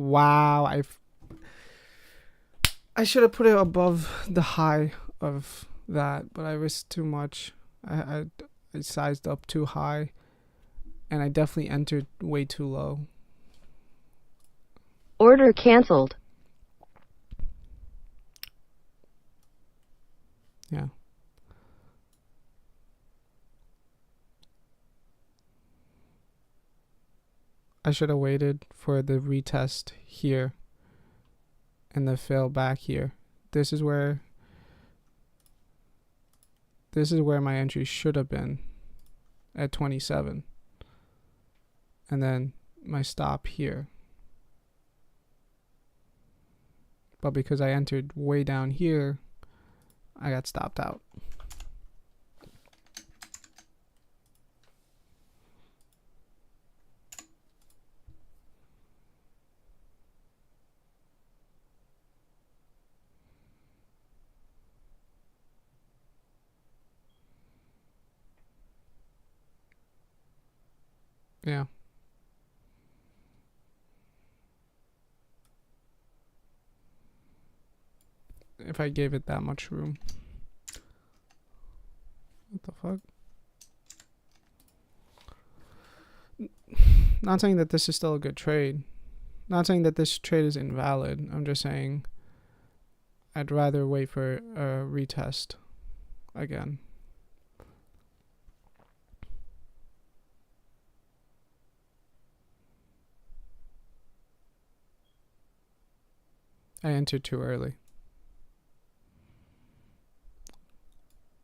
Wow, I should have put it above the high of that, but I risked too much. I sized up too high, and I definitely entered way too low. Order canceled. Yeah. I should have waited for the retest here and the fail back here. This is where my entry should have been at 27. And then my stop here. But because I entered way down here, I got stopped out. Yeah. If I gave it that much room. What the fuck? Not saying that this is still a good trade. Not saying that this trade is invalid. I'm just saying I'd rather wait for a retest again. I entered too early.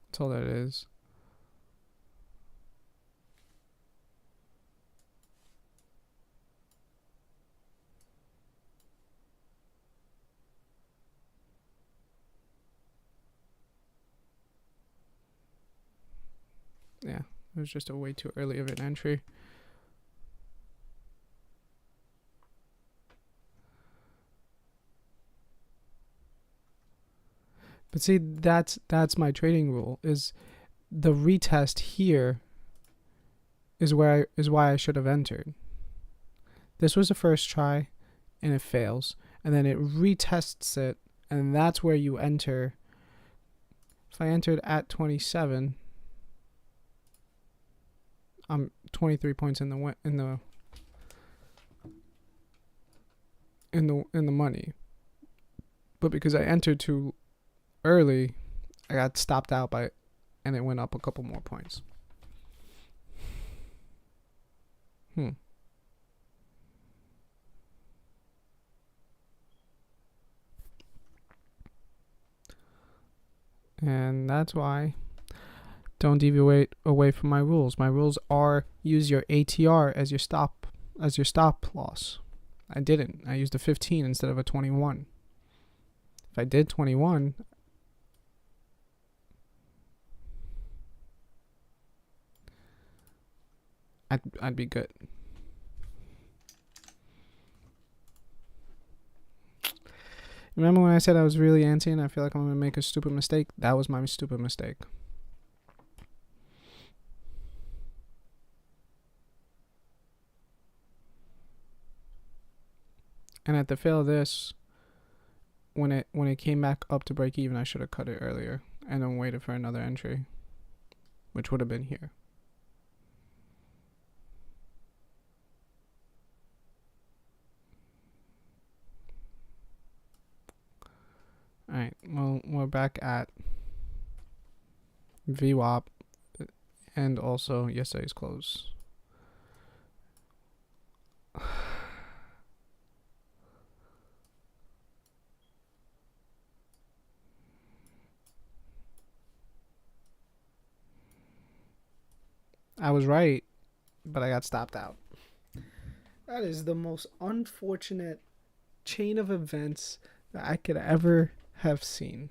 That's all that is. Yeah, it was just a way too early of an entry. But see, that's my trading rule. Is the retest here is why I should have entered. This was the first try, and it fails, and then it retests it, and that's where you enter. If I entered at 27, I'm 23 points in the money. But because I entered too early, I got stopped out by, and it went up a couple more points. And that's why don't deviate away from my rules. My rules are use your ATR as your stop loss. I didn't. I used a 15 instead of a 21. If I did 21, I'd be good. Remember when I said I was really antsy and I feel like I'm going to make a stupid mistake? That was my stupid mistake. And at the fail of this, when it came back up to break even, I should have cut it earlier and then waited for another entry, which would have been here. Alright, well, we're back at VWAP and also yesterday's close. I was right, but I got stopped out. That is the most unfortunate chain of events that I could ever have seen.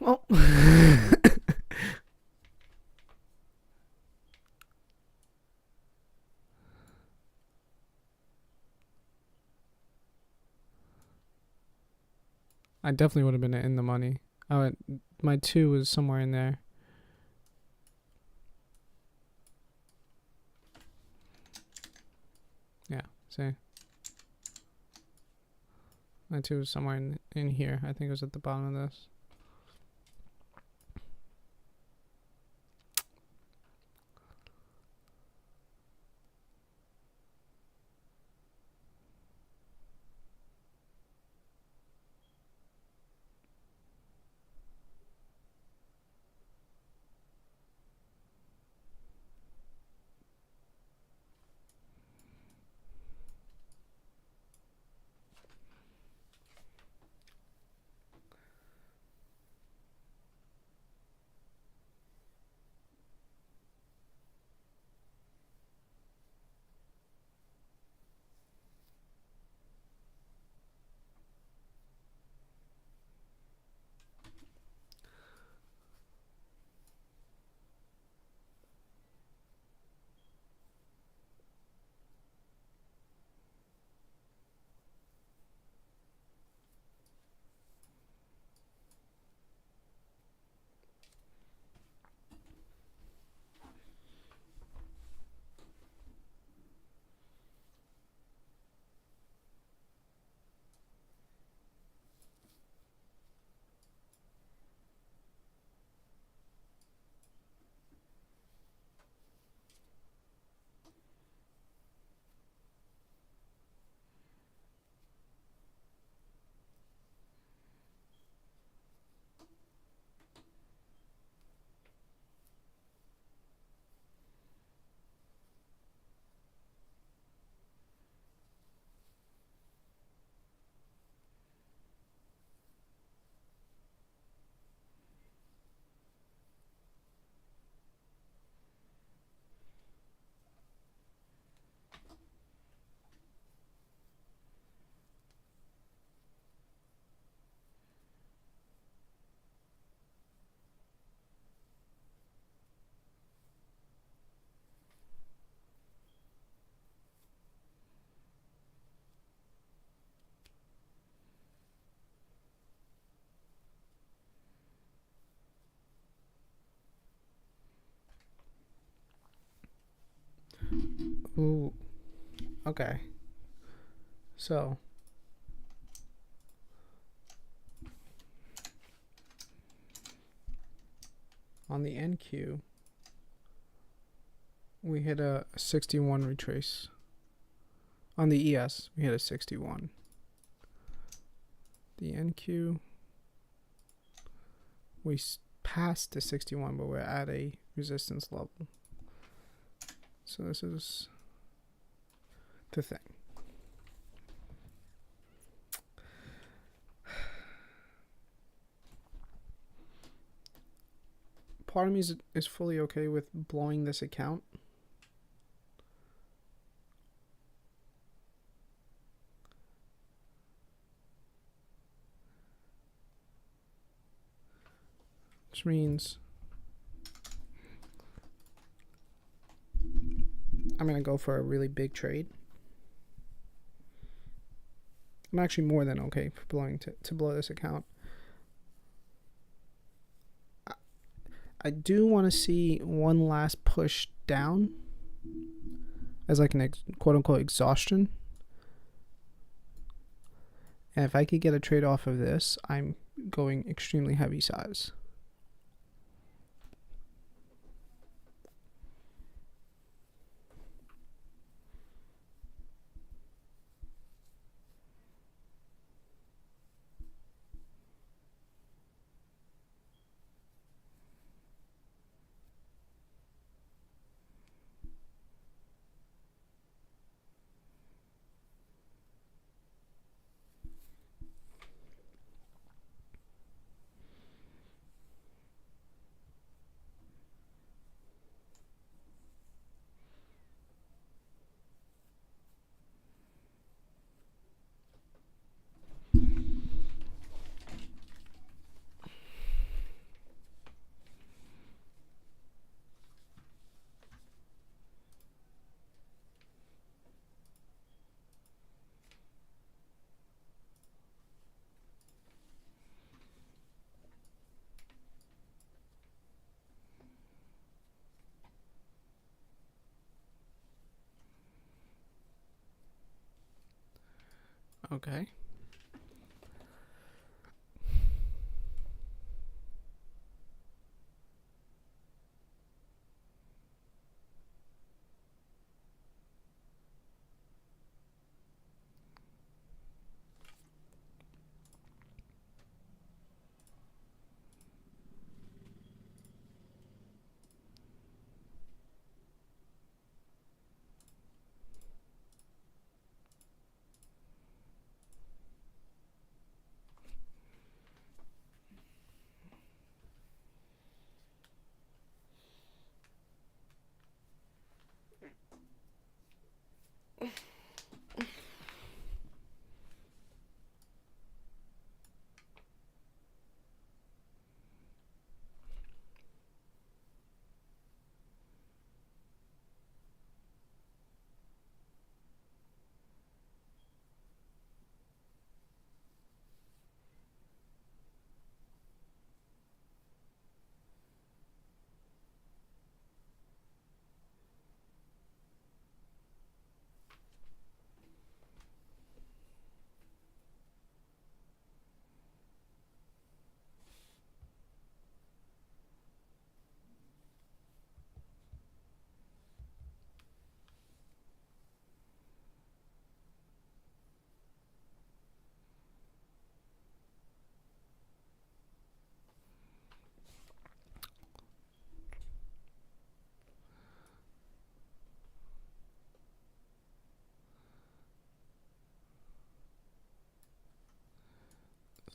Well, I definitely would have been in the money. My 2 was somewhere in there. Yeah, see? My 2 was somewhere in here. I think it was at the bottom of this. Ooh. Okay. So, on the NQ, we hit a 61 retrace. On the ES, we hit a 61. The NQ, we passed the 61, but we're at a resistance level. So this is the thing. Part of me is fully okay with blowing this account. Which means I'm going to go for a really big trade. I'm actually more than okay for blowing to blow this account. I do want to see one last push down as like an quote unquote exhaustion. And if I could get a trade off of this, I'm going extremely heavy size. Okay.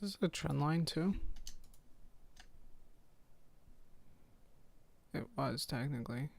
This is a trend line too. It was technically.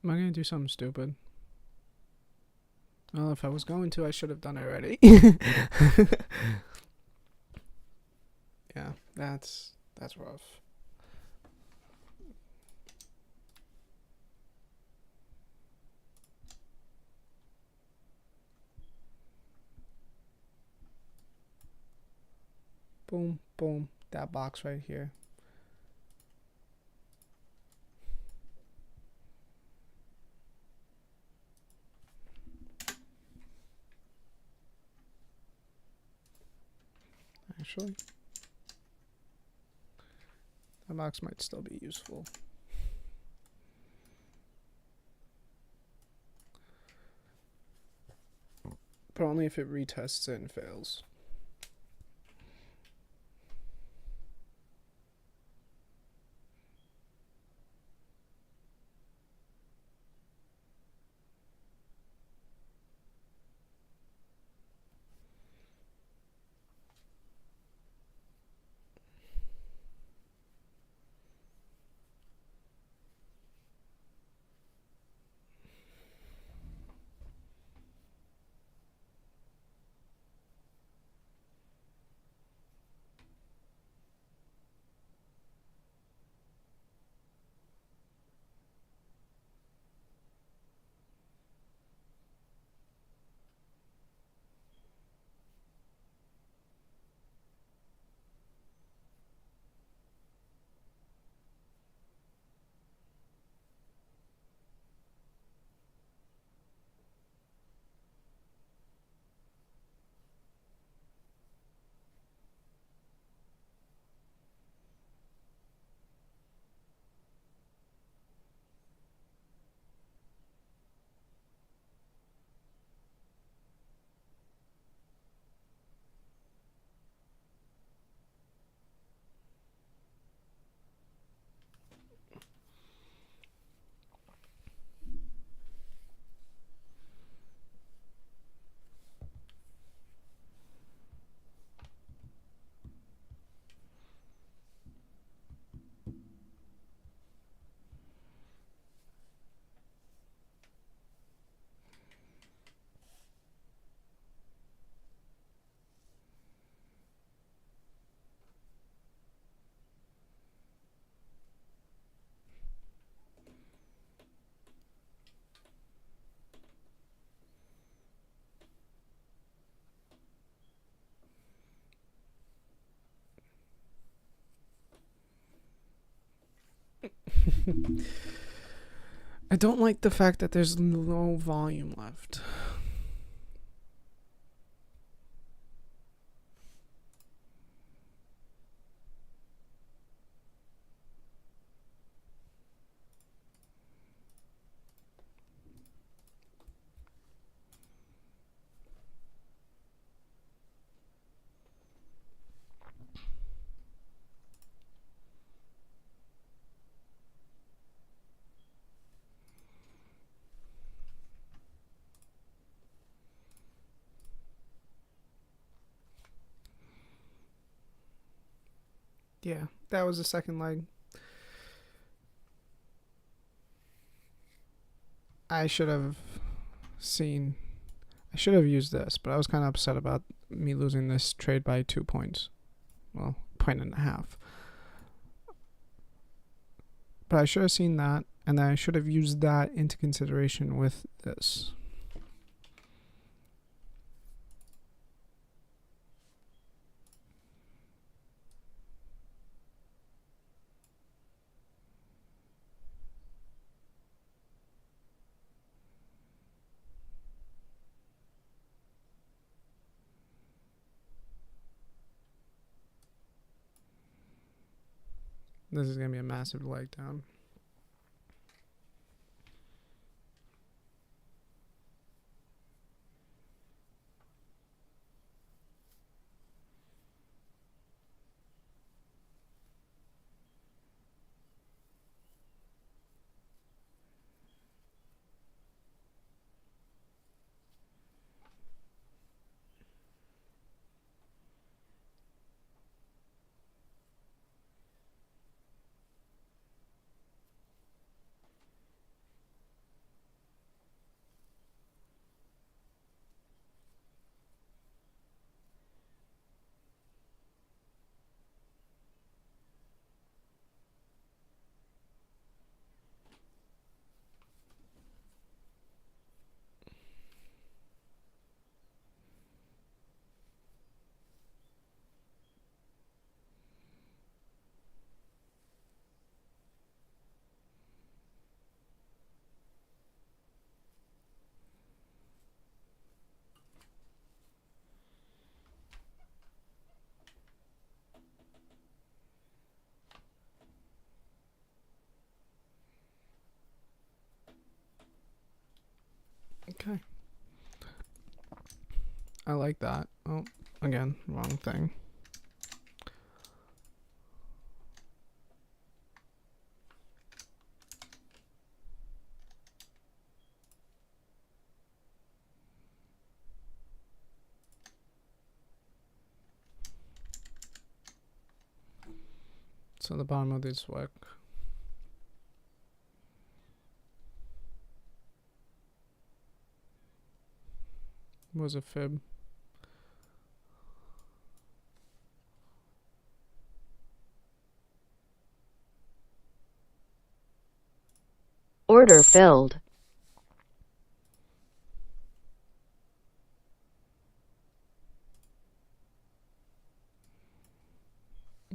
Am I gonna do something stupid? Well, if I was going to, I should have done it already. Yeah, that's rough. Boom, boom. That box right here. Actually, that box might still be useful. But only if it retests it and fails. I don't like the fact that there's no volume left. Yeah, that was the second leg. I should have seen. I should have used this, but I was kind of upset about me losing this trade by 2 points. Well, point and a half. But I should have seen that, and then I should have used that into consideration with this. This is going to be a massive leg down. Okay. I like that. Oh, again, wrong thing. So the bottom of this wick was a fib. Order filled.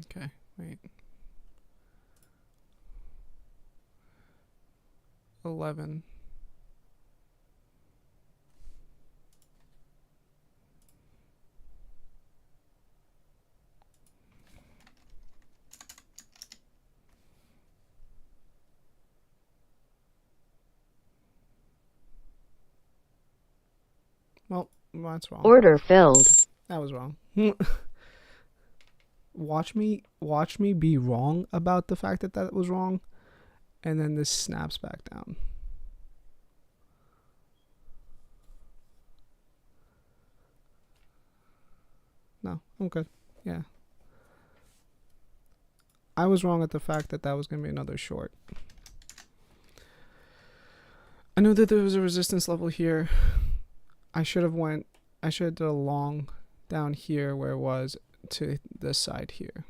Okay, wait. 11. Well, that's wrong. Order filled. That was wrong. Watch me be wrong about the fact that that was wrong, and then this snaps back down. No, I'm good. Yeah. I was wrong at the fact that that was going to be another short. I knew that there was a resistance level here. I should have did a long down here where it was to this side here.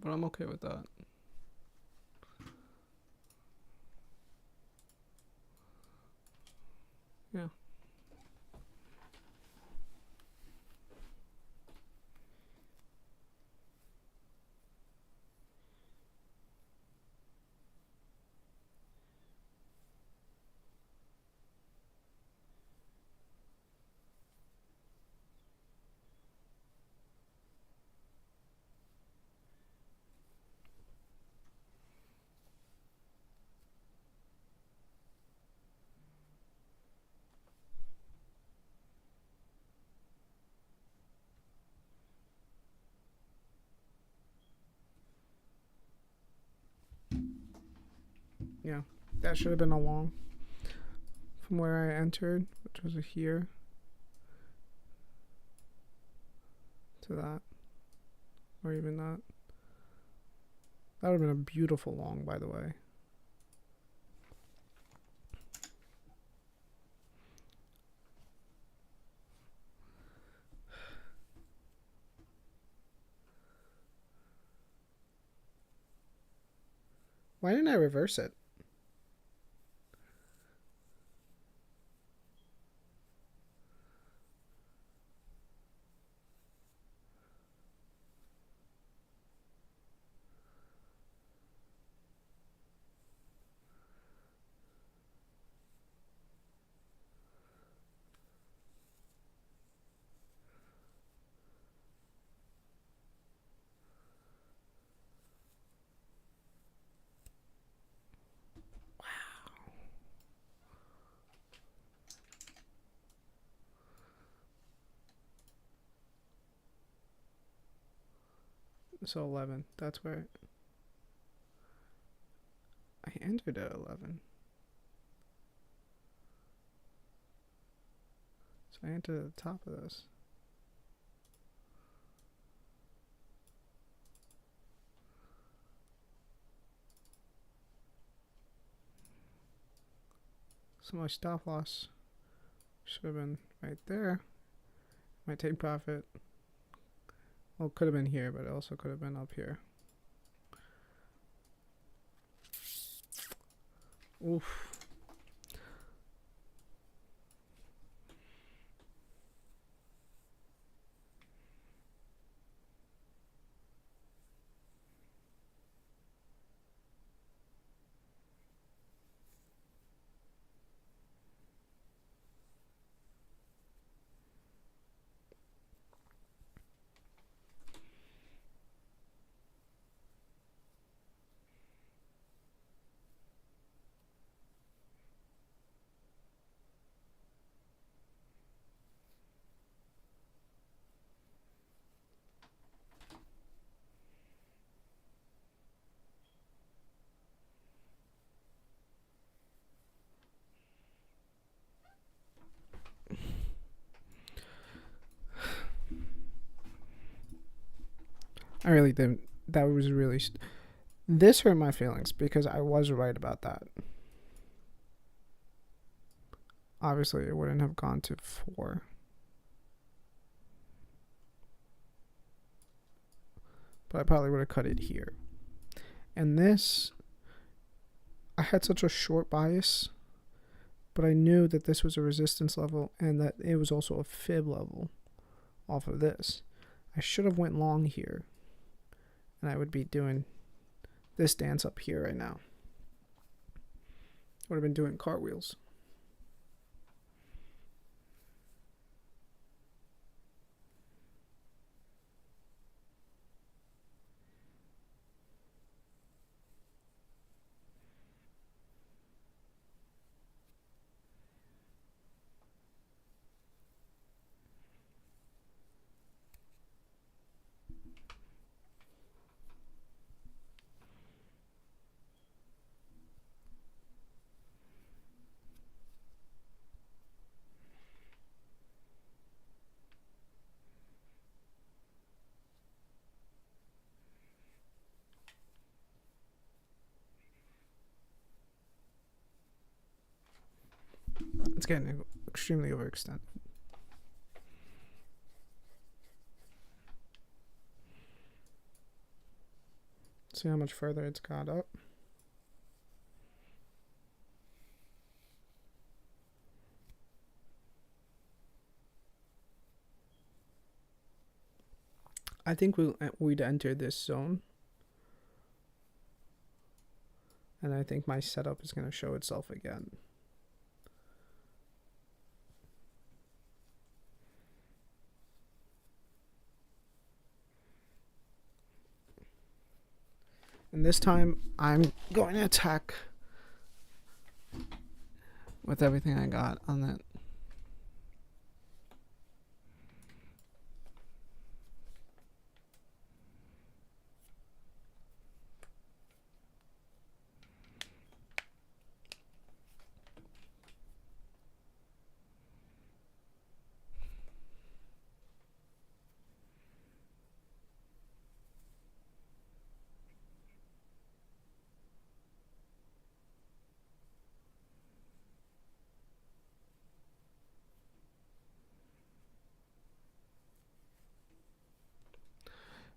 But I'm okay with that. Yeah. Yeah, that should have been a long from where I entered, which was here, to that, or even that. That would have been a beautiful long, by the way. Why didn't I reverse it? So 11. That's where I entered at 11. So I entered at the top of this. So my stop loss should have been right there. My take profit, well, it could have been here, but it also could have been up here. Oof. I really didn't. That was really. This hurt my feelings because I was right about that. Obviously, it wouldn't have gone to 4. But I probably would have cut it here. And this, I had such a short bias, but I knew that this was a resistance level and that it was also a fib level off of this. I should have went long here, and I would be doing this dance up here right now. Would have been doing cartwheels. It's getting extremely overextended. See how much further it's got up. I think we'd enter this zone. And I think my setup is going to show itself again. And this time, I'm going to attack with everything I got on that.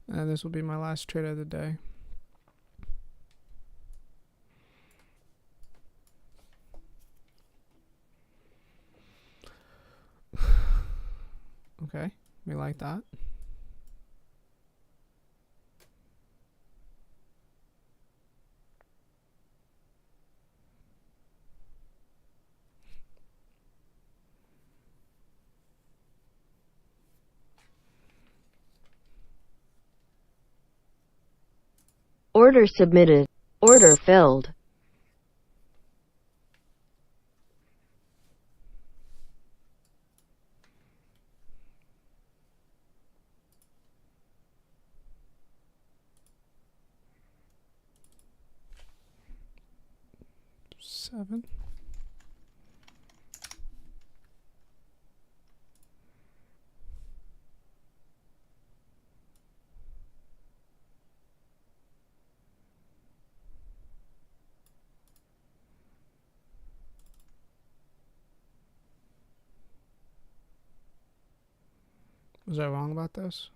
And this will be my last trade of the day. Okay, we like that. Order submitted. Order filled. Seven. Was I wrong about this?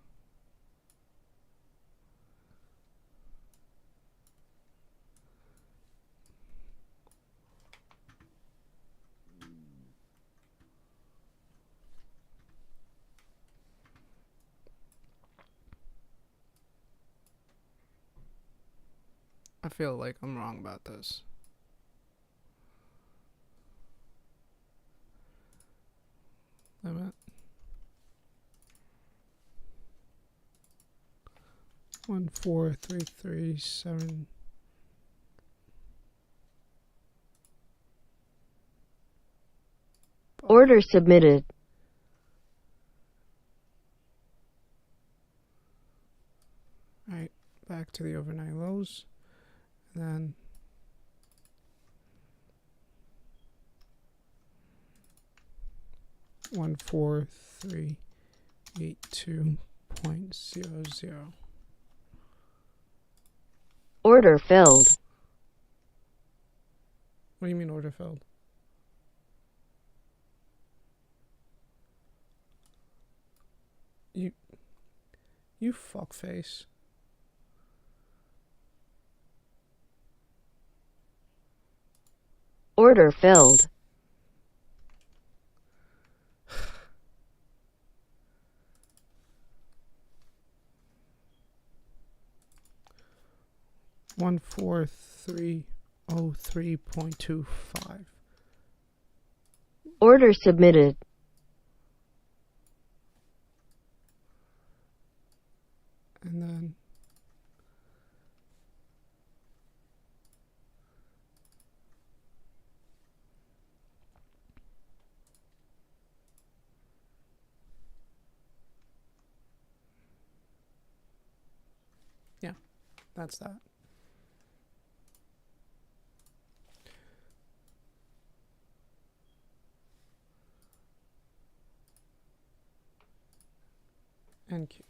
I feel like I'm wrong about this. Limit. 14337. Order submitted. Alright, back to the overnight lows. And then one four three 82.00. Order filled. What do you mean order filled? You fuckface. Order filled. One four three 03.25. Order submitted. And then yeah, that's that. NQ.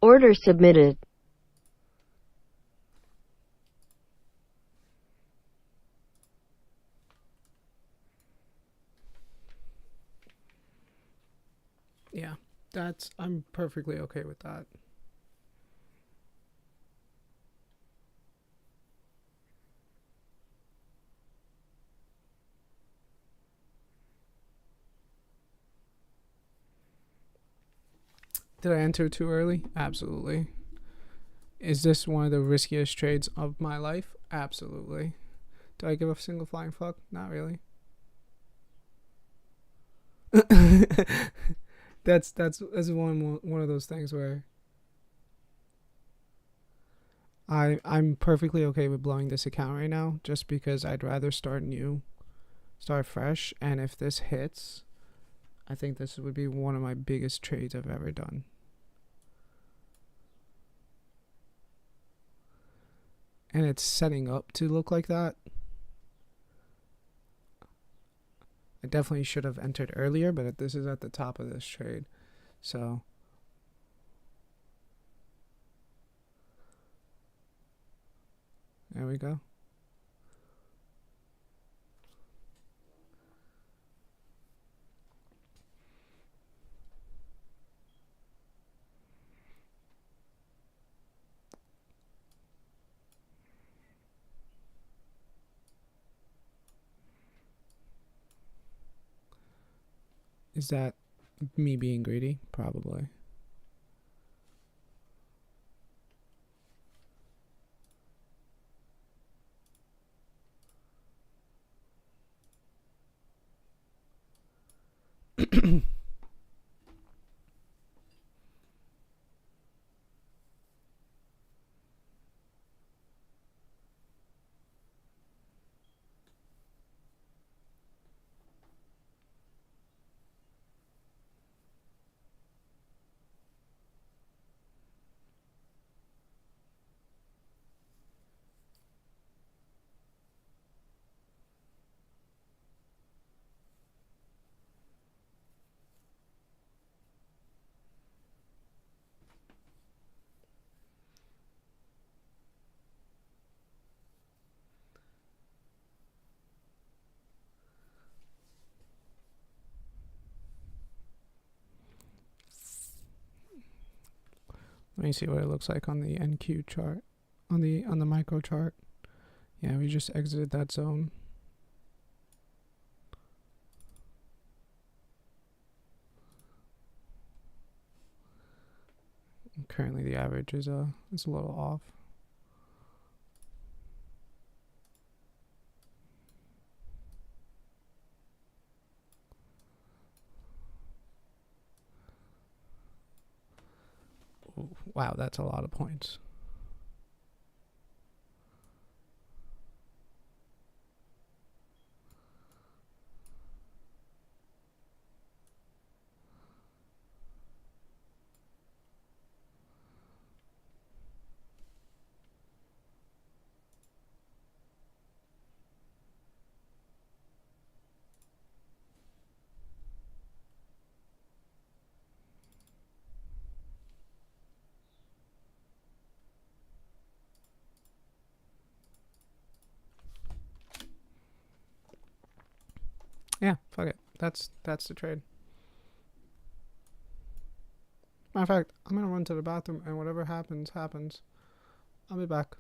Order submitted. Yeah, I'm perfectly okay with that. Did I enter too early? Absolutely. Is this one of the riskiest trades of my life? Absolutely. Do I give a single flying fuck? Not really. that's one of those things where I'm perfectly okay with blowing this account right now, just because I'd rather start fresh, and if this hits, I think this would be one of my biggest trades I've ever done. And it's setting up to look like that. I definitely should have entered earlier, but this is at the top of this trade. So there we go. Is that me being greedy? Probably. Let me see what it looks like on the NQ chart, on the micro chart. Yeah, we just exited that zone. Currently, the average is a little off. Ooh, wow, that's a lot of points. Yeah, fuck it. That's the trade. Matter of fact, I'm gonna run to the bathroom, and whatever happens, happens. I'll be back.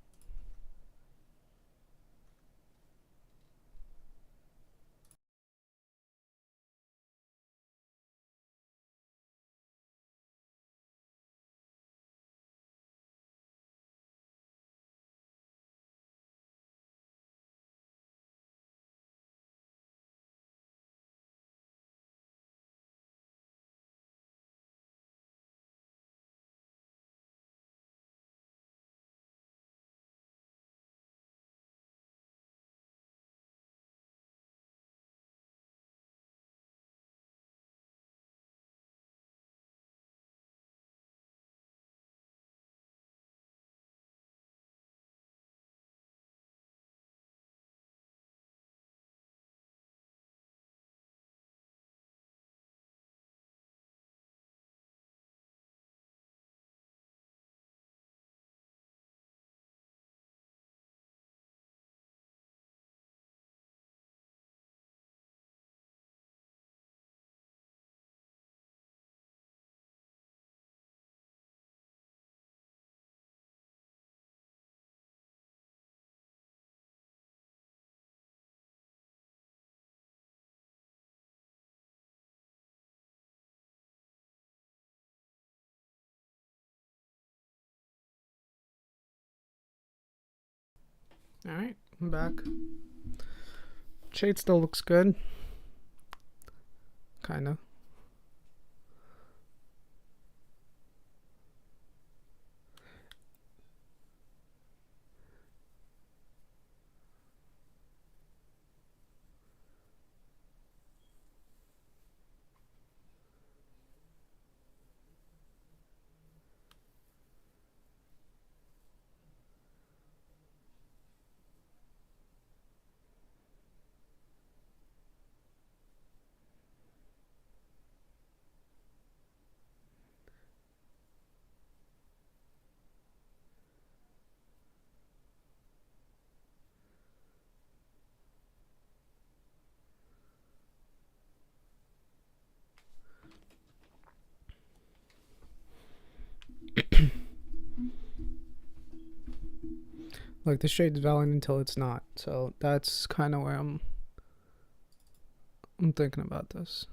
All right, I'm back. Shade still looks good. Kinda. Like this trade's valid until it's not. So that's kind of where I'm thinking about this.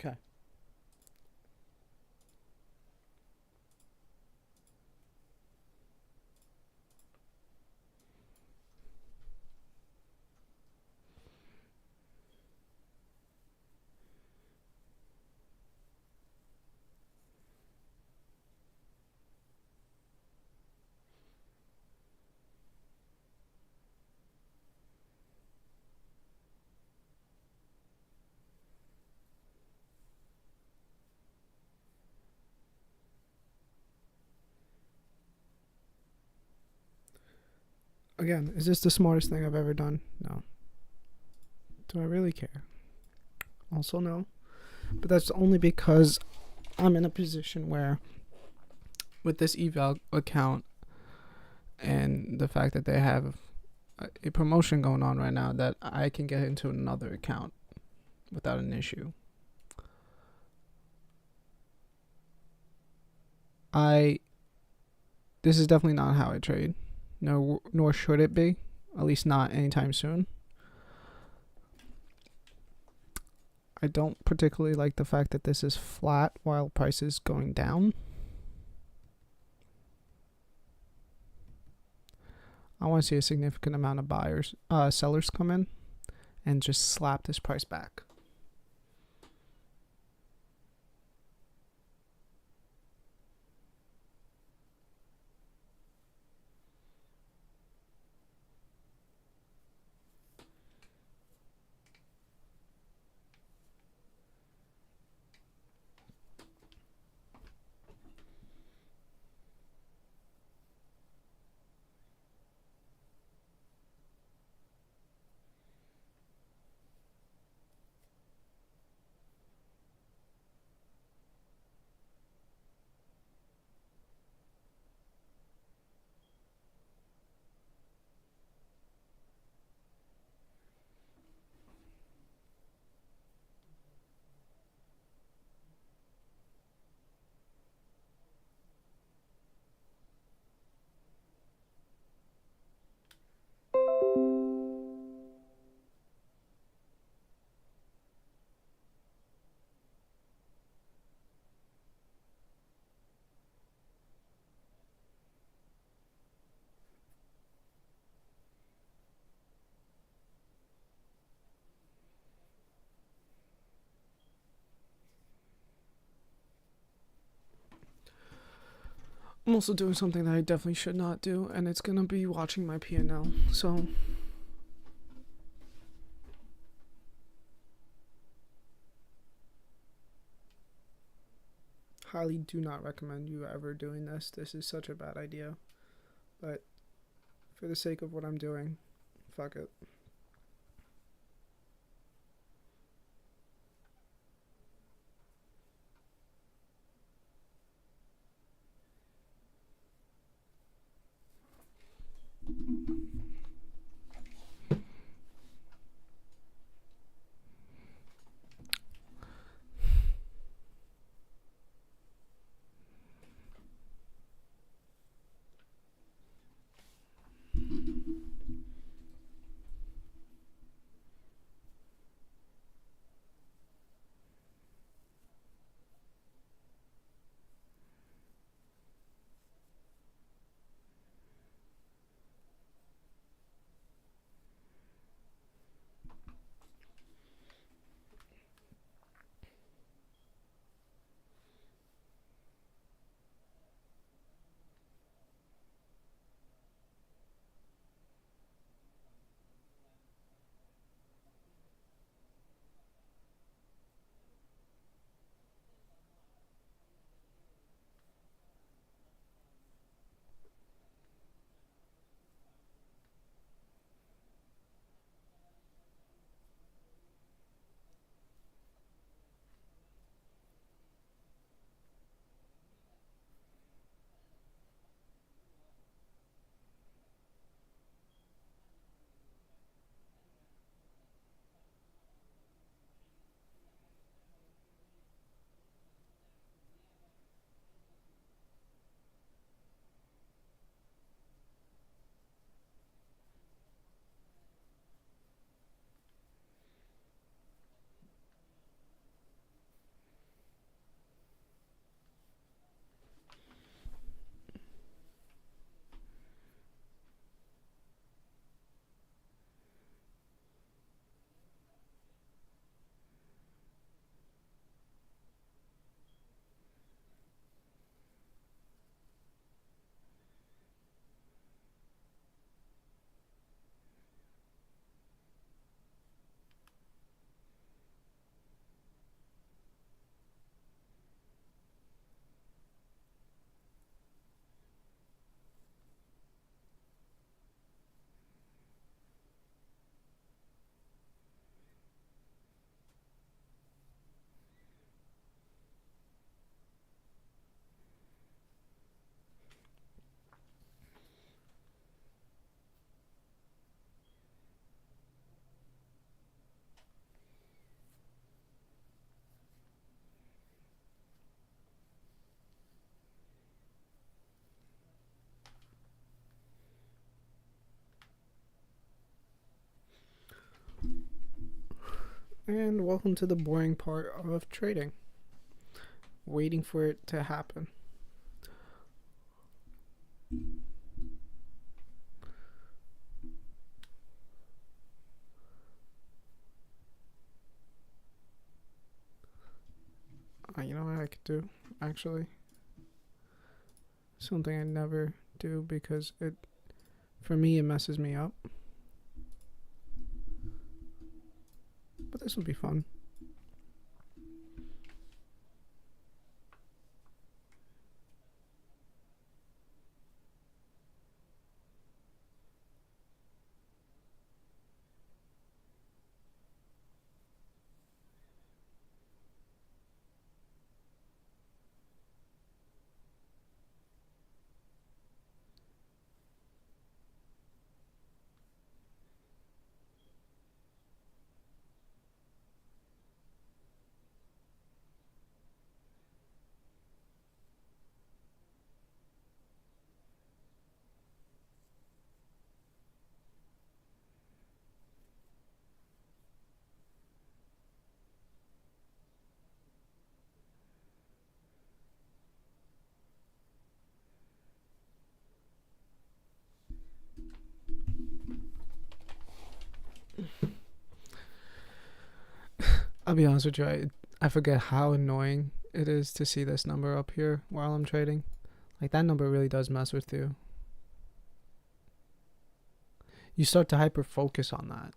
Okay. Again, is this the smartest thing I've ever done? No. Do I really care? Also, no. But that's only because I'm in a position where, with this eval account and the fact that they have a promotion going on right now, that I can get into another account without an issue. This is definitely not how I trade. No, nor should it be. At least not anytime soon. I don't particularly like the fact that this is flat while price is going down. I want to see a significant amount of sellers come in and just slap this price back. I'm also doing something that I definitely should not do, and it's gonna be watching my P&L. So highly do not recommend you ever doing this. This is such a bad idea. But for the sake of what I'm doing, fuck it. And welcome to the boring part of trading. Waiting for it to happen. You know what I could do, actually? Something I never do because for me, it messes me up. But this will be fun. I'll be honest with you, I forget how annoying it is to see this number up here while I'm trading. Like that number really does mess with you. You start to hyper focus on that.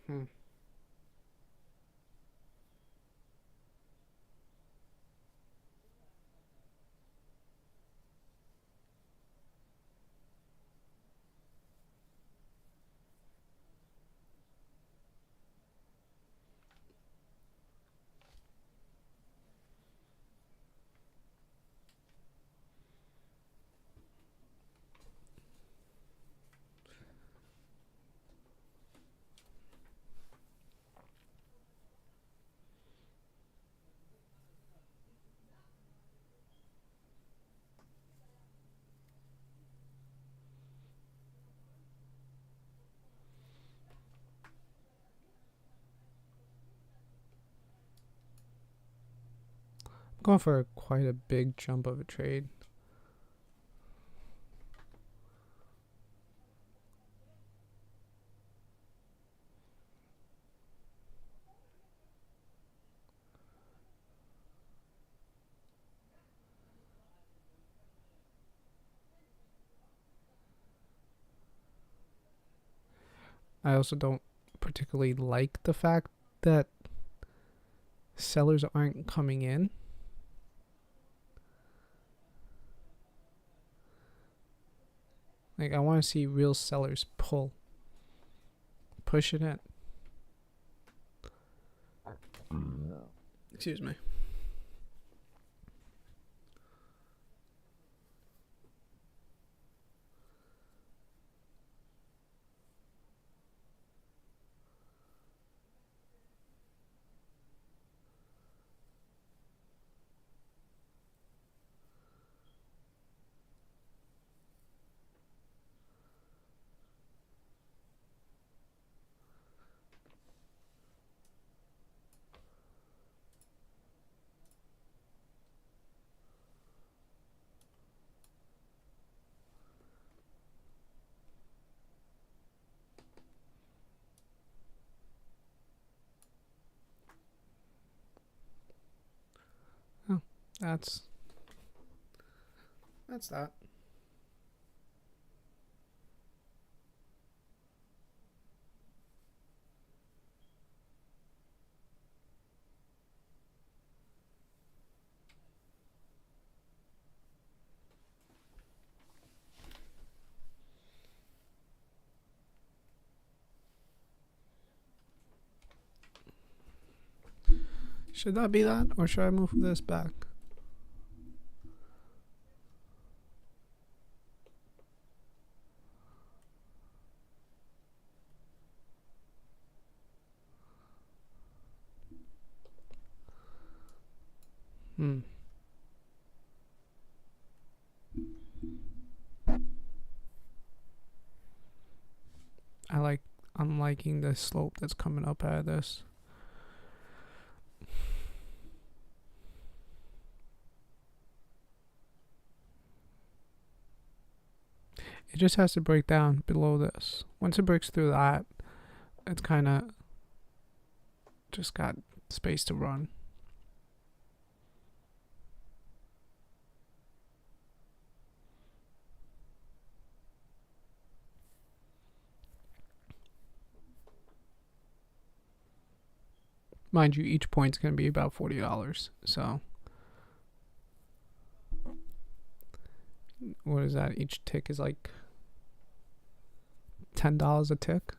Hmm. I'm going for quite a big jump of a trade. I also don't particularly like the fact that sellers aren't coming in. Like, I want to see real sellers push it in. Excuse me. Oh, that's that. Should that be that, or should I move this back? Hmm. I'm liking the slope that's coming up out of this. It just has to break down below this. Once it breaks through that, it's kind of just got space to run. Mind you, each point's going to be about $40. So, what is that? Each tick is like $10 a tick.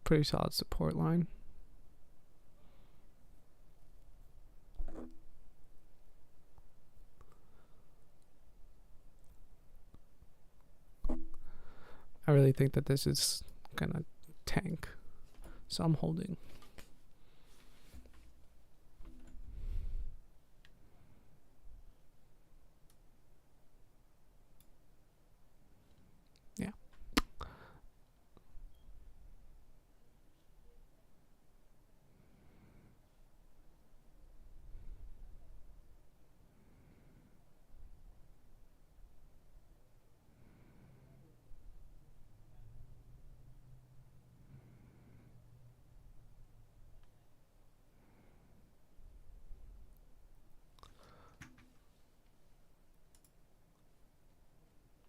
pretty solid support line. I really think that this is gonna tank, so I'm holding. Yeah.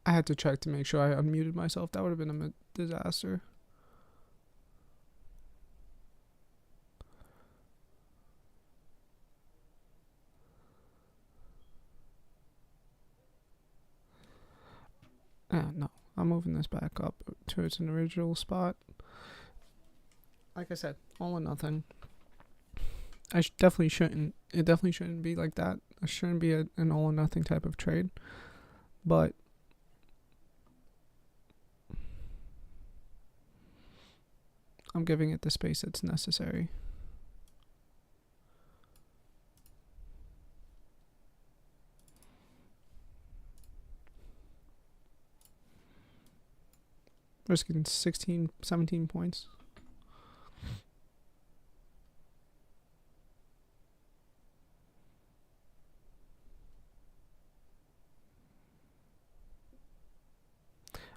I had to check to make sure I unmuted myself. That would have been a disaster. No, I'm moving this back up to its original spot. Like I said, all or nothing. I definitely shouldn't. It definitely shouldn't be like that. It shouldn't be an all or nothing type of trade. But I'm giving it the space that's necessary. Risking 16, 17 points.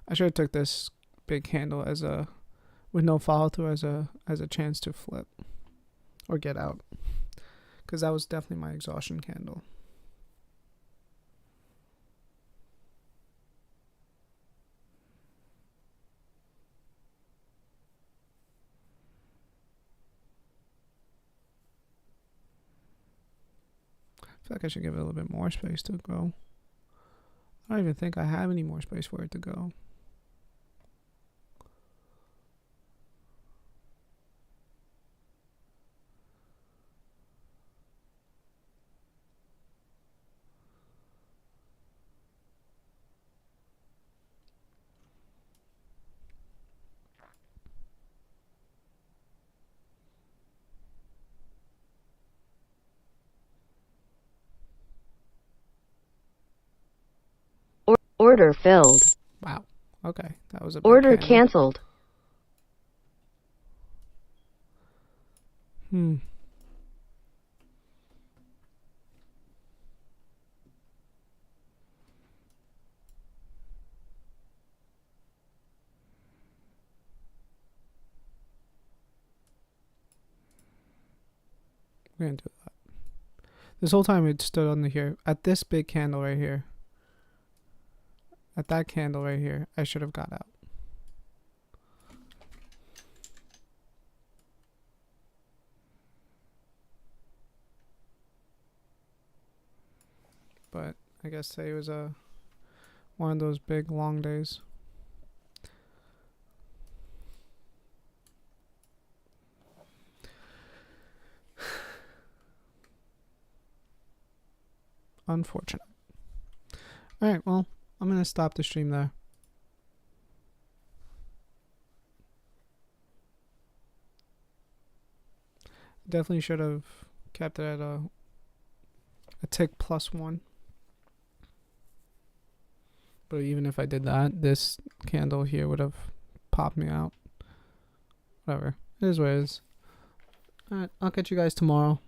I should have took this big candle as a, with no follow through, as a chance to flip or get out, because that was definitely my exhaustion candle. I feel like I should give it a little bit more space to go. I don't even think I have any more space for it to go. Order filled. Wow. Okay, that was a big Order candle. cancelled. We're gonna do that. This whole time it stood on here at this big candle right here. At that candle right here, I should have got out. But I guess today was one of those big long days. Unfortunate. Alright, well, I'm going to stop the stream there. Definitely should have kept it at a tick +1. But even if I did that, this candle here would have popped me out. Whatever. It is what it is. Alright, I'll catch you guys tomorrow.